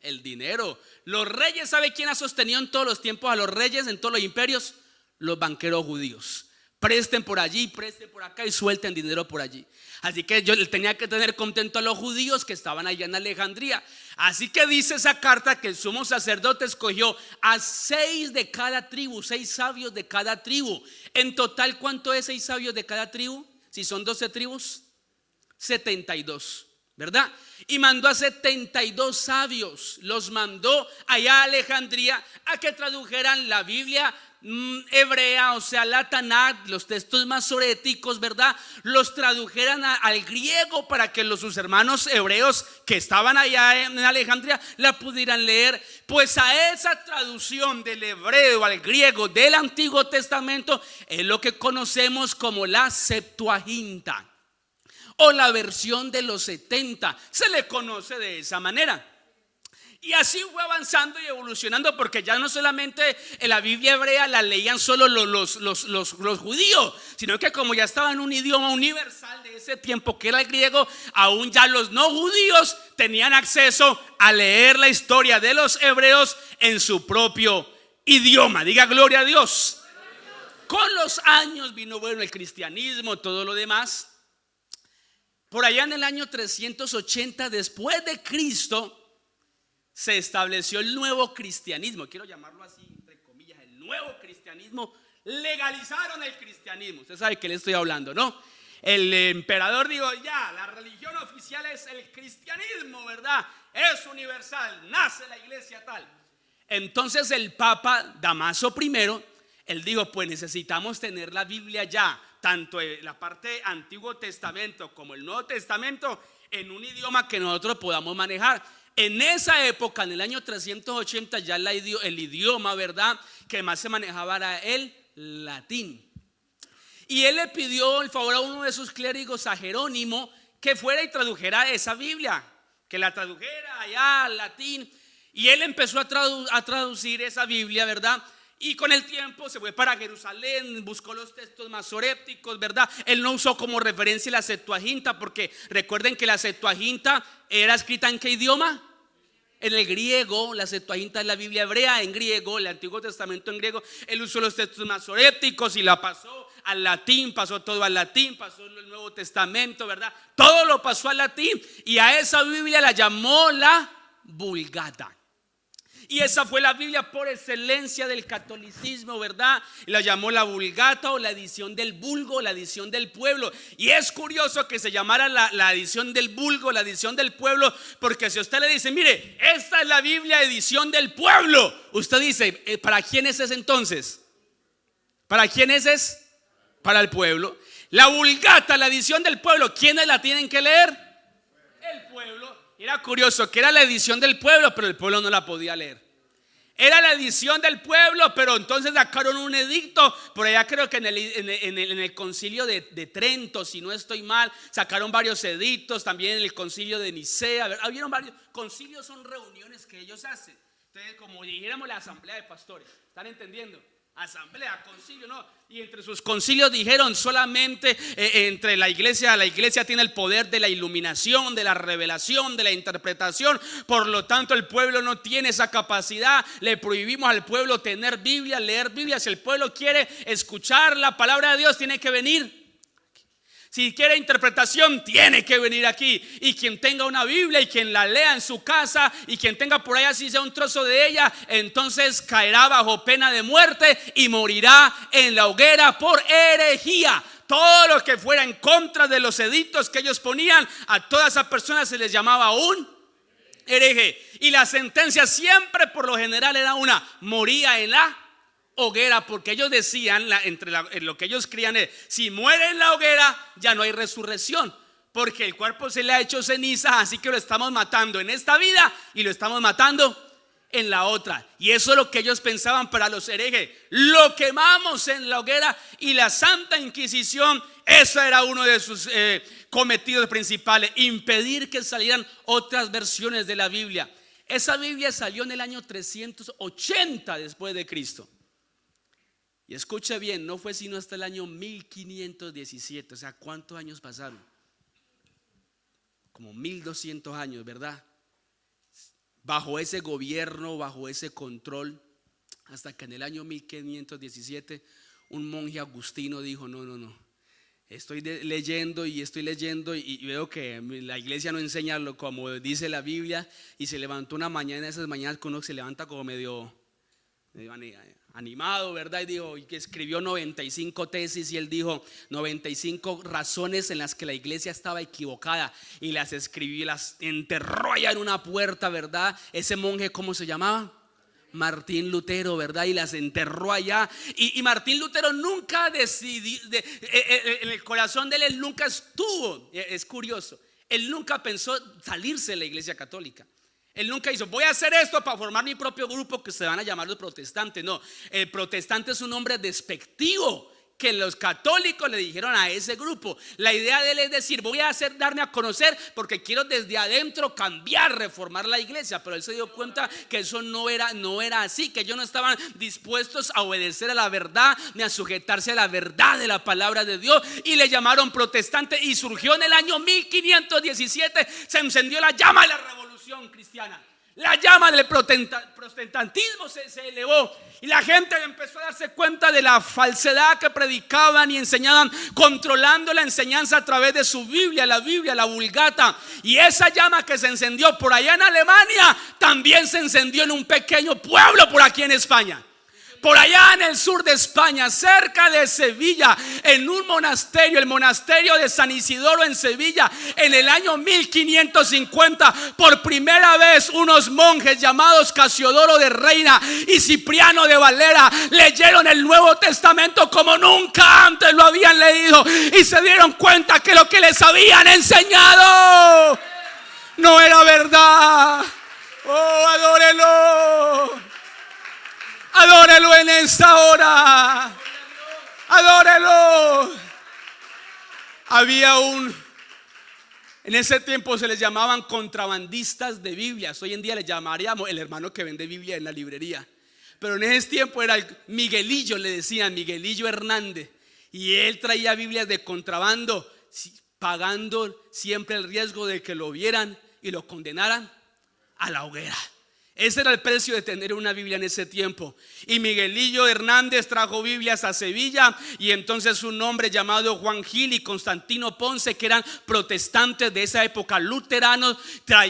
el dinero. Los reyes, ¿sabe quién ha sostenido en todos los tiempos a los reyes, en todos los imperios? Los banqueros judíos. Presten por allí, presten por acá y suelten dinero por allí. Así que yo tenía que tener contento a los judíos que estaban allá en Alejandría. Así que dice esa carta que el sumo sacerdote escogió a 6 de cada tribu, 6 sabios de cada tribu. En total, ¿cuánto es 6 sabios de cada tribu? Si son 12 tribus, 72, ¿verdad? Y mandó a 72 sabios, los mandó allá a Alejandría a que tradujeran la Biblia hebrea, o sea, la Tanakh, los textos masoréticos, ¿verdad? Los tradujeran al griego para que sus hermanos hebreos que estaban allá en Alejandría la pudieran leer. Pues a esa traducción del hebreo al griego del Antiguo Testamento es lo que conocemos como la Septuaginta, o la versión de los 70, se le conoce de esa manera. Y así fue avanzando y evolucionando, porque ya no solamente en la Biblia hebrea la leían solo los judíos, sino que como ya estaba en un idioma universal de ese tiempo que era el griego, aún ya los no judíos tenían acceso a leer la historia de los hebreos en su propio idioma. Diga gloria a Dios. Con los años vino, bueno, el cristianismo, todo lo demás. Por allá en el año 380 después de Cristo se estableció el nuevo cristianismo. Quiero llamarlo así, entre comillas, el nuevo cristianismo. Legalizaron el cristianismo. Usted sabe de qué le estoy hablando, ¿no? El emperador dijo: ya, la religión oficial es el cristianismo, ¿verdad? Es universal, nace la iglesia tal. Entonces el Papa Damaso I, él dijo: pues necesitamos tener la Biblia ya, tanto la parte Antiguo Testamento como el Nuevo Testamento, en un idioma que nosotros podamos manejar. En esa época, en el año 380, ya el idioma, ¿verdad?, que más se manejaba era el latín. Y él le pidió el favor a uno de sus clérigos, a Jerónimo, que fuera y tradujera esa Biblia, que la tradujera allá al latín. Y él empezó a traducir esa Biblia, ¿verdad? Y con el tiempo se fue para Jerusalén, buscó los textos masoréticos, ¿verdad? Él no usó como referencia la Septuaginta, porque recuerden que la Septuaginta era escrita ¿en qué idioma? En el griego. La Septuaginta es la Biblia hebrea en griego, el Antiguo Testamento en griego. Él usó los textos masoréticos y la pasó al latín, pasó todo al latín, pasó el Nuevo Testamento, ¿verdad? Todo lo pasó al latín, y a esa Biblia la llamó la Vulgata. Y esa fue la Biblia por excelencia del catolicismo, ¿verdad? La llamó la Vulgata, o la edición del vulgo, la edición del pueblo. Y es curioso que se llamara la edición del vulgo, la edición del pueblo, porque si usted le dice: mire, esta es la Biblia edición del pueblo, usted dice: ¿para quién es ese entonces? ¿Para quién es ese? Para el pueblo. La Vulgata, la edición del pueblo, ¿quiénes la tienen que leer? El pueblo. Era curioso que era la edición del pueblo, pero el pueblo no la podía leer. Era la edición del pueblo, pero entonces sacaron un edicto. Por allá creo que en el concilio de Trento, si no estoy mal, sacaron varios edictos. También en el concilio de Nicea. Habieron varios concilios, son reuniones que ellos hacen. Entonces, como dijéramos, la asamblea de pastores. ¿Están entendiendo? Asamblea, concilio, no. Y entre sus concilios dijeron: solamente entre la iglesia tiene el poder de la iluminación, de la revelación, de la interpretación. Por lo tanto, el pueblo no tiene esa capacidad. Le prohibimos al pueblo tener Biblia, leer Biblia. Si el pueblo quiere escuchar la palabra de Dios, tiene que venir. Si quiere interpretación, tiene que venir aquí. Y quien tenga una Biblia y quien la lea en su casa, y quien tenga por ahí así sea un trozo de ella, entonces caerá bajo pena de muerte y morirá en la hoguera por herejía. Todo lo que fuera en contra de los edictos que ellos ponían, a todas esas personas se les llamaba un hereje. Y la sentencia siempre, por lo general, era una: moría en la hoguera, porque ellos decían, en lo que ellos creían es: si muere en la hoguera ya no hay resurrección, porque el cuerpo se le ha hecho ceniza, así que lo estamos matando en esta vida y lo estamos matando en la otra. Y eso es lo que ellos pensaban para los herejes. Lo quemamos en la hoguera. Y la Santa Inquisición, eso era uno de sus cometidos principales: impedir que salieran otras versiones de la Biblia. Esa Biblia salió en el año 380 después de Cristo. Y escuche bien, no fue sino hasta el año 1517. O sea, ¿cuántos años pasaron? Como 1200 años, ¿verdad? Bajo ese gobierno, bajo ese control, hasta que en el año 1517 un monje agustino dijo: no, estoy leyendo y veo que la iglesia no enseña como dice la Biblia. Y se levantó una mañana, esas mañanas que uno se levanta como medio animado, ¿verdad? Y dijo, y que escribió 95 tesis, y él dijo 95 razones en las que la iglesia estaba equivocada, y las escribió y las enterró allá en una puerta, ¿verdad? Ese monje, ¿cómo se llamaba? Martín Lutero, ¿verdad? Y las enterró allá. Y Martín Lutero nunca decidió, en el corazón de él nunca estuvo, es curioso, él nunca pensó salirse de la iglesia católica. Él nunca hizo, voy a hacer esto para formar mi propio grupo que se van a llamar los protestantes. No, el protestante es un nombre despectivo que los católicos le dijeron a ese grupo. La idea de él es decir, voy a darme a conocer porque quiero desde adentro cambiar, reformar la iglesia. Pero él se dio cuenta que eso no era así, que ellos no estaban dispuestos a obedecer a la verdad ni a sujetarse a la verdad de la palabra de Dios, y le llamaron protestante. Y surgió en el año 1517, se encendió la llama de la revolución cristiana. La llama del protestantismo se elevó, y la gente empezó a darse cuenta de la falsedad que predicaban y enseñaban, controlando la enseñanza a través de su Biblia, la Vulgata. Y esa llama que se encendió por allá en Alemania también se encendió en un pequeño pueblo por aquí en España. Por allá en el sur de España, cerca de Sevilla, en un monasterio, el monasterio de San Isidoro en Sevilla, en el año 1550, por primera vez unos monjes llamados Casiodoro de Reina y Cipriano de Valera leyeron el Nuevo Testamento como nunca antes lo habían leído, y se dieron cuenta que lo que les habían enseñado no era verdad. Oh, adórelo. Adórelo en esta hora. Adórelo. En ese tiempo se les llamaban contrabandistas de Biblias. Hoy en día les llamaríamos el hermano que vende Biblia en la librería. Pero en ese tiempo era el Miguelillo, le decían, Miguelillo Hernández. Y él traía Biblias de contrabando, pagando siempre el riesgo de que lo vieran y lo condenaran a la hoguera. Ese era el precio de tener una Biblia en ese tiempo. Y Miguelillo Hernández trajo Biblias a Sevilla, y entonces un hombre llamado Juan Gil y Constantino Ponce, que eran protestantes de esa época, luteranos,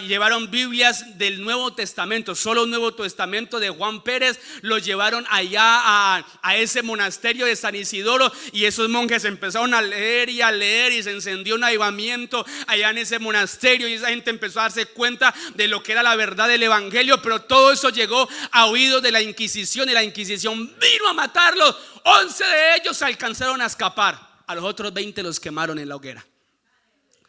llevaron Biblias del Nuevo Testamento, solo el Nuevo Testamento de Juan Pérez, lo llevaron allá a ese monasterio de San Isidoro, y esos monjes empezaron a leer, y se encendió un avivamiento allá en ese monasterio, y esa gente empezó a darse cuenta de lo que era la verdad del evangelio. Pero todo eso llegó a oídos de la Inquisición, y la Inquisición vino a matarlos. 11 de ellos alcanzaron a escapar, a los otros 20 los quemaron en la hoguera,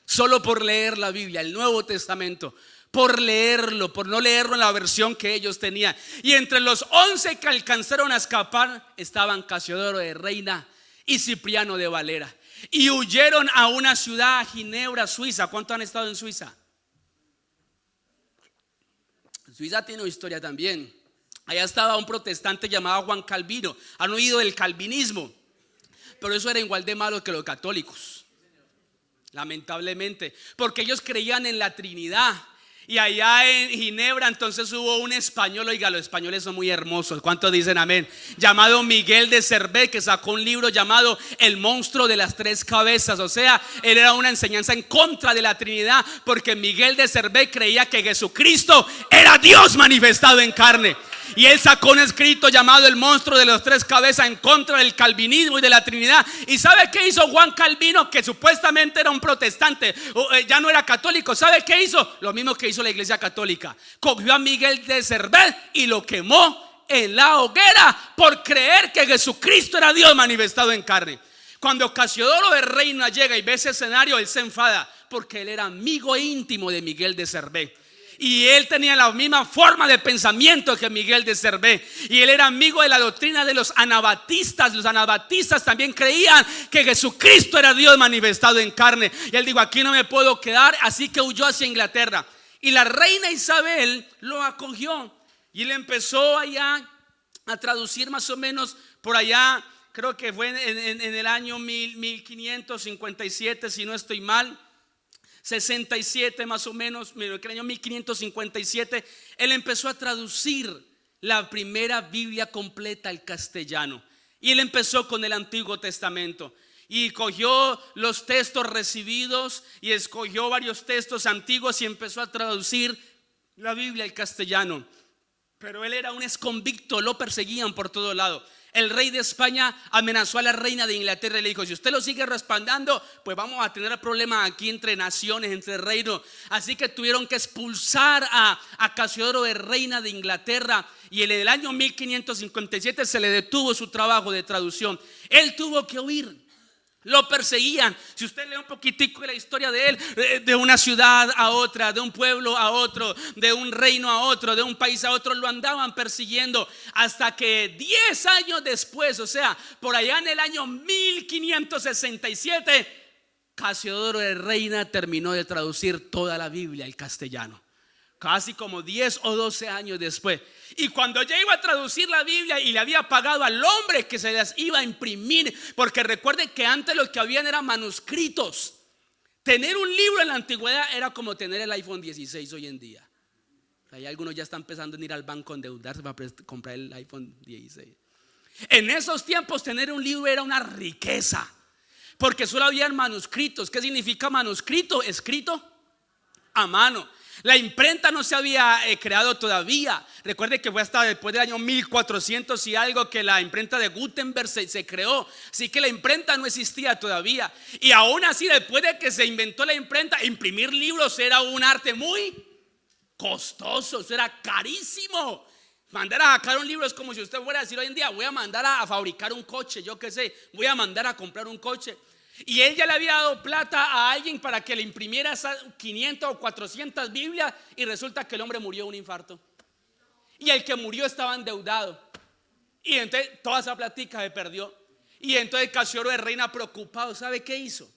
solo por leer la Biblia, el Nuevo Testamento, por leerlo, por no leerlo en la versión que ellos tenían. Y entre los 11 que alcanzaron a escapar estaban Casiodoro de Reina y Cipriano de Valera, y huyeron a una ciudad, a Ginebra, Suiza. ¿Cuántos han estado en Suiza? Suiza tiene una historia también. Allá estaba un protestante llamado Juan Calvino. Han oído del calvinismo, pero eso era igual de malo que los católicos, lamentablemente, porque ellos creían en la Trinidad. Y allá en Ginebra entonces hubo un español, oiga, los españoles son muy hermosos, ¿cuántos dicen amén? Llamado Miguel de Cervet, que sacó un libro llamado El monstruo de las tres cabezas. O sea, él era una enseñanza en contra de la Trinidad, porque Miguel de Cervet creía que Jesucristo era Dios manifestado en carne. Y él sacó un escrito llamado El monstruo de las tres cabezas, en contra del calvinismo y de la Trinidad. ¿Y sabe qué hizo Juan Calvino, que supuestamente era un protestante, ya no era católico? ¿Sabe qué hizo? Lo mismo que hizo la iglesia católica. Cogió a Miguel de Cervet y lo quemó en la hoguera por creer que Jesucristo era Dios manifestado en carne. Cuando Casiodoro de Reina llega y ve ese escenario, él se enfada, porque él era amigo íntimo de Miguel de Cervet. Y él tenía la misma forma de pensamiento que Miguel de Cervé. Y él era amigo de la doctrina de los anabatistas. Los anabatistas también creían que Jesucristo era Dios manifestado en carne. Y él dijo: aquí no me puedo quedar. Así que huyó hacia Inglaterra. Y la reina Isabel lo acogió. Y él empezó allá a traducir más o menos por allá. Creo que fue en el año 1557, si no estoy mal. 67 más o menos, en el año 1557, él empezó a traducir la primera Biblia completa al castellano. Y él empezó con el Antiguo Testamento. Y cogió los textos recibidos y escogió varios textos antiguos y empezó a traducir la Biblia al castellano. Pero él era un exconvicto, lo perseguían por todo lado. El rey de España amenazó a la reina de Inglaterra y le dijo: si usted lo sigue respaldando, pues vamos a tener problemas aquí entre naciones, entre reinos. Así que tuvieron que expulsar a Casiodoro de reina de Inglaterra. Y en el año 1557 se le detuvo su trabajo de traducción. Él tuvo que huir. Lo perseguían. Si usted lee un poquitico de la historia de él, de una ciudad a otra, de un pueblo a otro, de un reino a otro, de un país a otro, lo andaban persiguiendo hasta que 10 años después, o sea, por allá en el año 1567, Casiodoro de Reina terminó de traducir toda la Biblia al castellano. Casi como 10 o 12 años después. Y cuando ya iba a traducir la Biblia y le había pagado al hombre que se las iba a imprimir, porque recuerden que antes lo que habían eran manuscritos. Tener un libro en la antigüedad era como tener el iPhone 16 hoy en día. Hay algunos ya están empezando a ir al banco a endeudarse para comprar el iPhone 16. En esos tiempos tener un libro era una riqueza, porque solo habían manuscritos. ¿Qué significa manuscrito? Escrito a mano. La imprenta no se había creado todavía. Recuerde que fue hasta después del año 1400 y algo que la imprenta de Gutenberg se creó. Así que la imprenta no existía todavía. Y aún así, después de que se inventó la imprenta, imprimir libros era un arte muy costoso. Eso era carísimo. Mandar a sacar un libro es como si usted fuera a decir hoy en día: voy a mandar a fabricar un coche, yo qué sé, voy a mandar a comprar un coche. Y él ya le había dado plata a alguien para que le imprimiera esas 500 o 400 Biblias, y resulta que el hombre murió de un infarto. Y el que murió estaba endeudado. Y entonces toda esa plática se perdió. Y entonces Casiodoro de Reina, preocupado, ¿sabe qué hizo?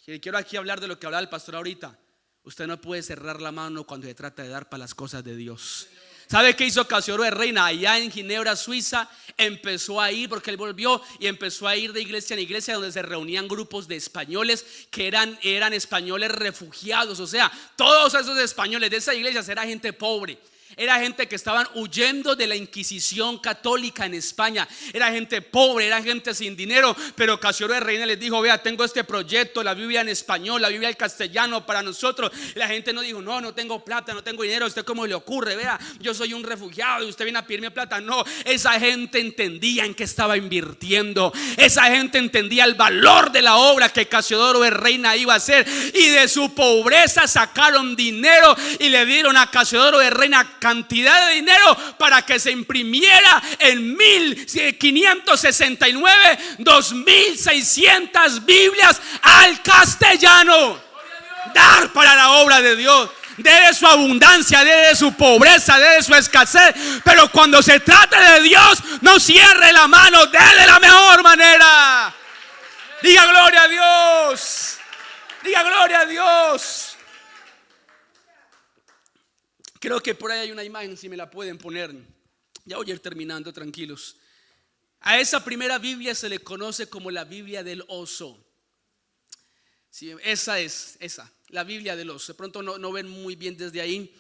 Y quiero aquí hablar de lo que hablaba el pastor ahorita. Usted no puede cerrar la mano cuando se trata de dar para las cosas de Dios. ¿Sabe qué hizo Casiodoro de Reina? Allá en Ginebra, Suiza, empezó a ir, porque él volvió y empezó a ir de iglesia en iglesia, donde se reunían grupos de españoles que eran españoles refugiados. O sea, todos esos españoles de esa iglesia era gente pobre. Era gente que estaban huyendo de la Inquisición católica en España. Era gente pobre, era gente sin dinero. Pero Casiodoro de Reina les dijo: vea, tengo este proyecto, la Biblia en español, la Biblia en castellano para nosotros. Y la gente no dijo: no tengo plata, no tengo dinero. ¿A usted cómo le ocurre? Vea, yo soy un refugiado y usted viene a pedirme plata. No, esa gente entendía en qué estaba invirtiendo. Esa gente entendía el valor de la obra que Casiodoro de Reina iba a hacer. Y de su pobreza sacaron dinero y le dieron a Casiodoro de Reina cantidad de dinero para que se imprimiera en 1569 2600 Biblias al castellano. Dar para la obra de Dios. De su abundancia, de su pobreza, de su escasez. Pero cuando se trata de Dios, no cierre la mano, déle de la mejor manera. Diga gloria a Dios. Diga gloria a Dios. Creo que por ahí hay una imagen, si me la pueden poner. Ya voy a ir terminando, tranquilos. A esa primera Biblia se le conoce como la Biblia del oso. Sí, esa, la Biblia del oso. De pronto no ven muy bien desde ahí,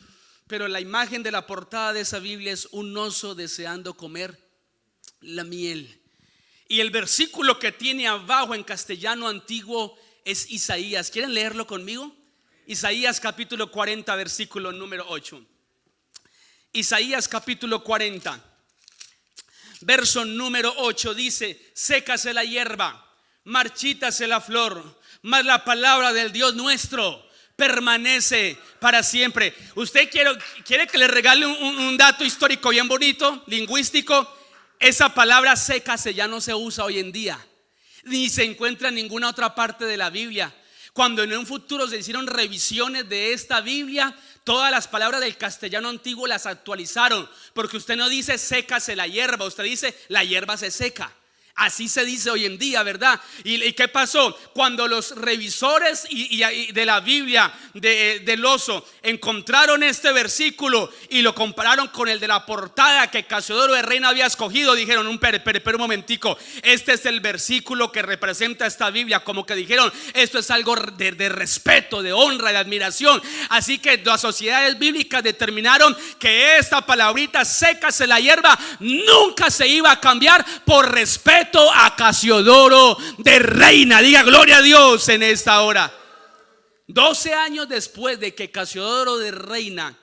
pero la imagen de la portada de esa Biblia es un oso deseando comer la miel. Y el versículo que tiene abajo en castellano antiguo es Isaías. ¿Quieren leerlo conmigo? Isaías capítulo 40, versículo número 8. Isaías capítulo 40, verso número 8 dice: sécase la hierba, marchítase la flor, mas la palabra del Dios nuestro permanece para siempre. ¿Usted quiere que le regale un dato histórico bien bonito, lingüístico? Esa palabra sécase ya no se usa hoy en día, ni se encuentra en ninguna otra parte de la Biblia. Cuando en un futuro se hicieron revisiones de esta Biblia, todas las palabras del castellano antiguo las actualizaron, porque usted no dice sécase la hierba, usted dice la hierba se seca. Así se dice hoy en día, ¿verdad? ¿Y qué pasó? Cuando los revisores de la Biblia del Oso encontraron este versículo y lo compararon con el de la portada que Casiodoro de Reina había escogido, dijeron, un momentico, este es el versículo que representa esta Biblia. Como que dijeron, esto es algo de respeto, de honra, de admiración. Así que las sociedades bíblicas determinaron que esta palabrita, sécase la hierba, nunca se iba a cambiar por respeto a Casiodoro de Reina. Diga gloria a Dios en esta hora. 12 años después de que Casiodoro de Reina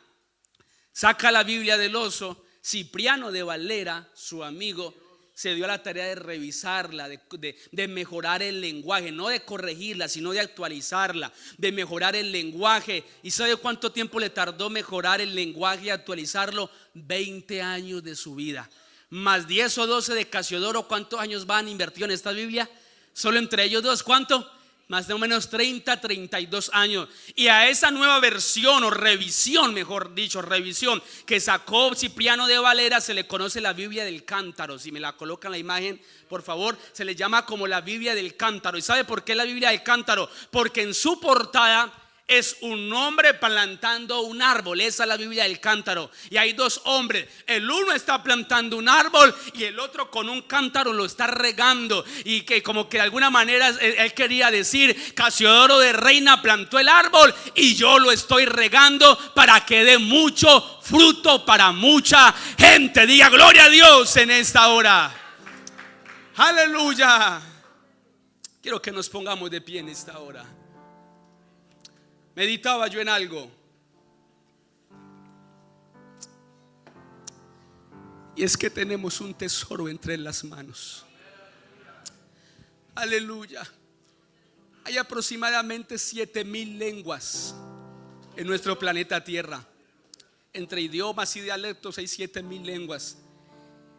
saca la Biblia del Oso, Cipriano de Valera, su amigo, se dio a la tarea de revisarla, de mejorar el lenguaje, no de corregirla, sino de actualizarla, de mejorar el lenguaje. ¿Y sabe cuánto tiempo le tardó mejorar el lenguaje y actualizarlo? 20 años de su vida. Más 10 o 12 de Casiodoro. ¿Cuántos años van invertido en esta Biblia? Solo entre ellos dos, ¿cuánto? Más o menos 30, 32 años. Y a esa nueva versión o revisión, mejor dicho, revisión que sacó Cipriano de Valera, se le conoce la Biblia del Cántaro. Si me la colocan la imagen, por favor, se le llama como la Biblia del Cántaro. ¿Y sabe por qué la Biblia del Cántaro? Porque en su portada es un hombre plantando un árbol. Esa es la Biblia del Cántaro. Y hay dos hombres, el uno está plantando un árbol y el otro con un cántaro lo está regando. Y que como que de alguna manera él quería decir, Casiodoro de Reina plantó el árbol y yo lo estoy regando para que dé mucho fruto para mucha gente. Diga gloria a Dios en esta hora. Aleluya. Quiero que nos pongamos de pie en esta hora. Meditaba yo en algo, y es que tenemos un tesoro entre las manos. Aleluya. Hay aproximadamente 7,000 lenguas en nuestro planeta Tierra. Entre idiomas y dialectos hay 7,000 lenguas.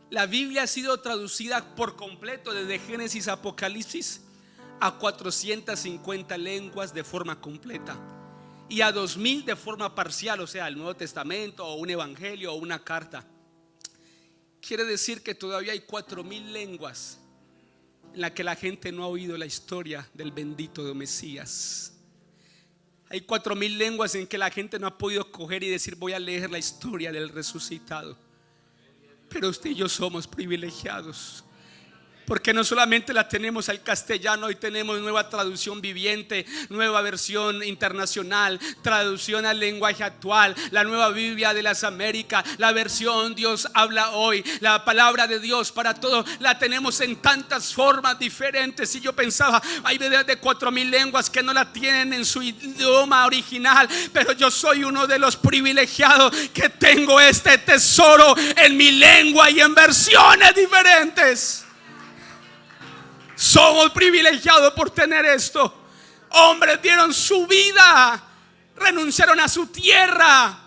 La Biblia ha sido traducida por completo desde Génesis a Apocalipsis a 450 lenguas de forma completa y a 2,000 de forma parcial, o sea, el Nuevo Testamento o un evangelio o una carta. Quiere decir que todavía hay 4,000 lenguas en las que la gente no ha oído la historia del bendito de Mesías. Hay 4,000 lenguas en que la gente no ha podido coger y decir, voy a leer la historia del resucitado. Pero usted y yo somos privilegiados, porque no solamente la tenemos al castellano, hoy tenemos nueva traducción viviente, nueva versión internacional, traducción al lenguaje actual, la nueva Biblia de las Américas, la versión Dios habla hoy, la palabra de Dios para todos, la tenemos en tantas formas diferentes. Y yo pensaba, hay de 4,000 lenguas que no la tienen en su idioma original, pero yo soy uno de los privilegiados que tengo este tesoro en mi lengua y en versiones diferentes. Somos privilegiados por tener esto. Hombres dieron su vida, renunciaron a su tierra,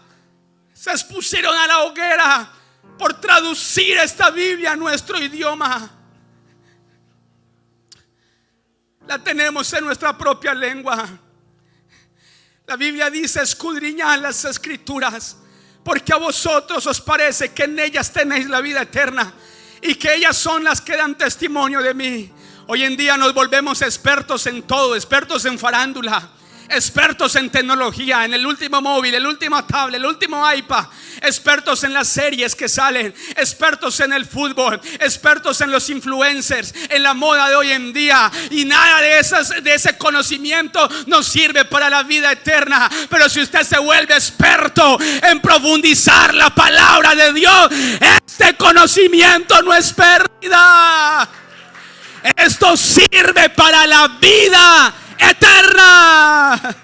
se expusieron a la hoguera por traducir esta Biblia a nuestro idioma. La tenemos en nuestra propia lengua. La Biblia dice, escudriñad las escrituras, porque a vosotros os parece que en ellas tenéis la vida eterna, y que ellas son las que dan testimonio de mí. Hoy en día nos volvemos expertos en todo, expertos en farándula, expertos en tecnología, en el último móvil, el último tablet, el último iPad, expertos en las series que salen, expertos en el fútbol, expertos en los influencers, en la moda de hoy en día. Y nada de ese conocimiento nos sirve para la vida eterna. Pero si usted se vuelve experto en profundizar la palabra de Dios, este conocimiento no es pérdida. Esto sirve para la vida eterna. Aleluya.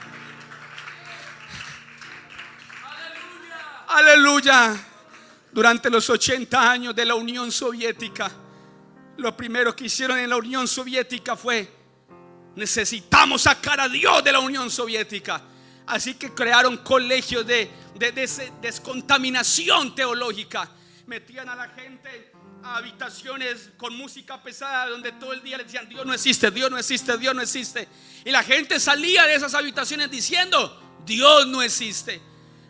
Aleluya. Durante los 80 años de la Unión Soviética, lo primero que hicieron en la Unión Soviética fue: necesitamos sacar a Dios de la Unión Soviética. Así que crearon colegios de descontaminación teológica. Metían a la gente a habitaciones con música pesada donde todo el día le decían: Dios no existe, Dios no existe, Dios no existe. Y la gente salía de esas habitaciones diciendo: Dios no existe.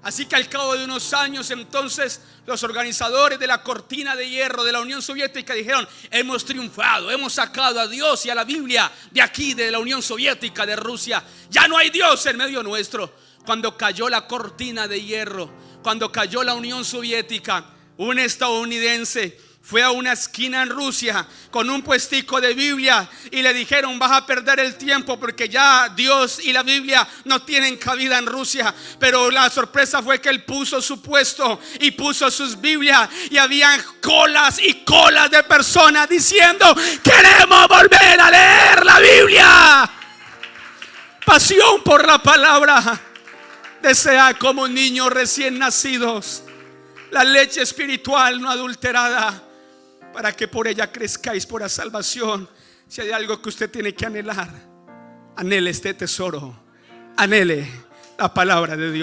Así que al cabo de unos años, entonces, los organizadores de la cortina de hierro de la Unión Soviética dijeron: hemos triunfado, hemos sacado a Dios y a la Biblia de aquí, de la Unión Soviética, de Rusia. Ya no hay Dios en medio nuestro. Cuando cayó la cortina de hierro, cuando cayó la Unión Soviética, un estadounidense fue a una esquina en Rusia con un puestico de Biblia y le dijeron: vas a perder el tiempo porque ya Dios y la Biblia no tienen cabida en Rusia. Pero la sorpresa fue que él puso su puesto y puso sus Biblias, y habían colas y colas de personas diciendo: queremos volver a leer la Biblia. Pasión por la palabra. Desea como niños recién nacidos la leche espiritual no adulterada, para que por ella crezcáis por la salvación. Si hay algo que usted tiene que anhelar, anhele este tesoro, anhele la palabra de Dios.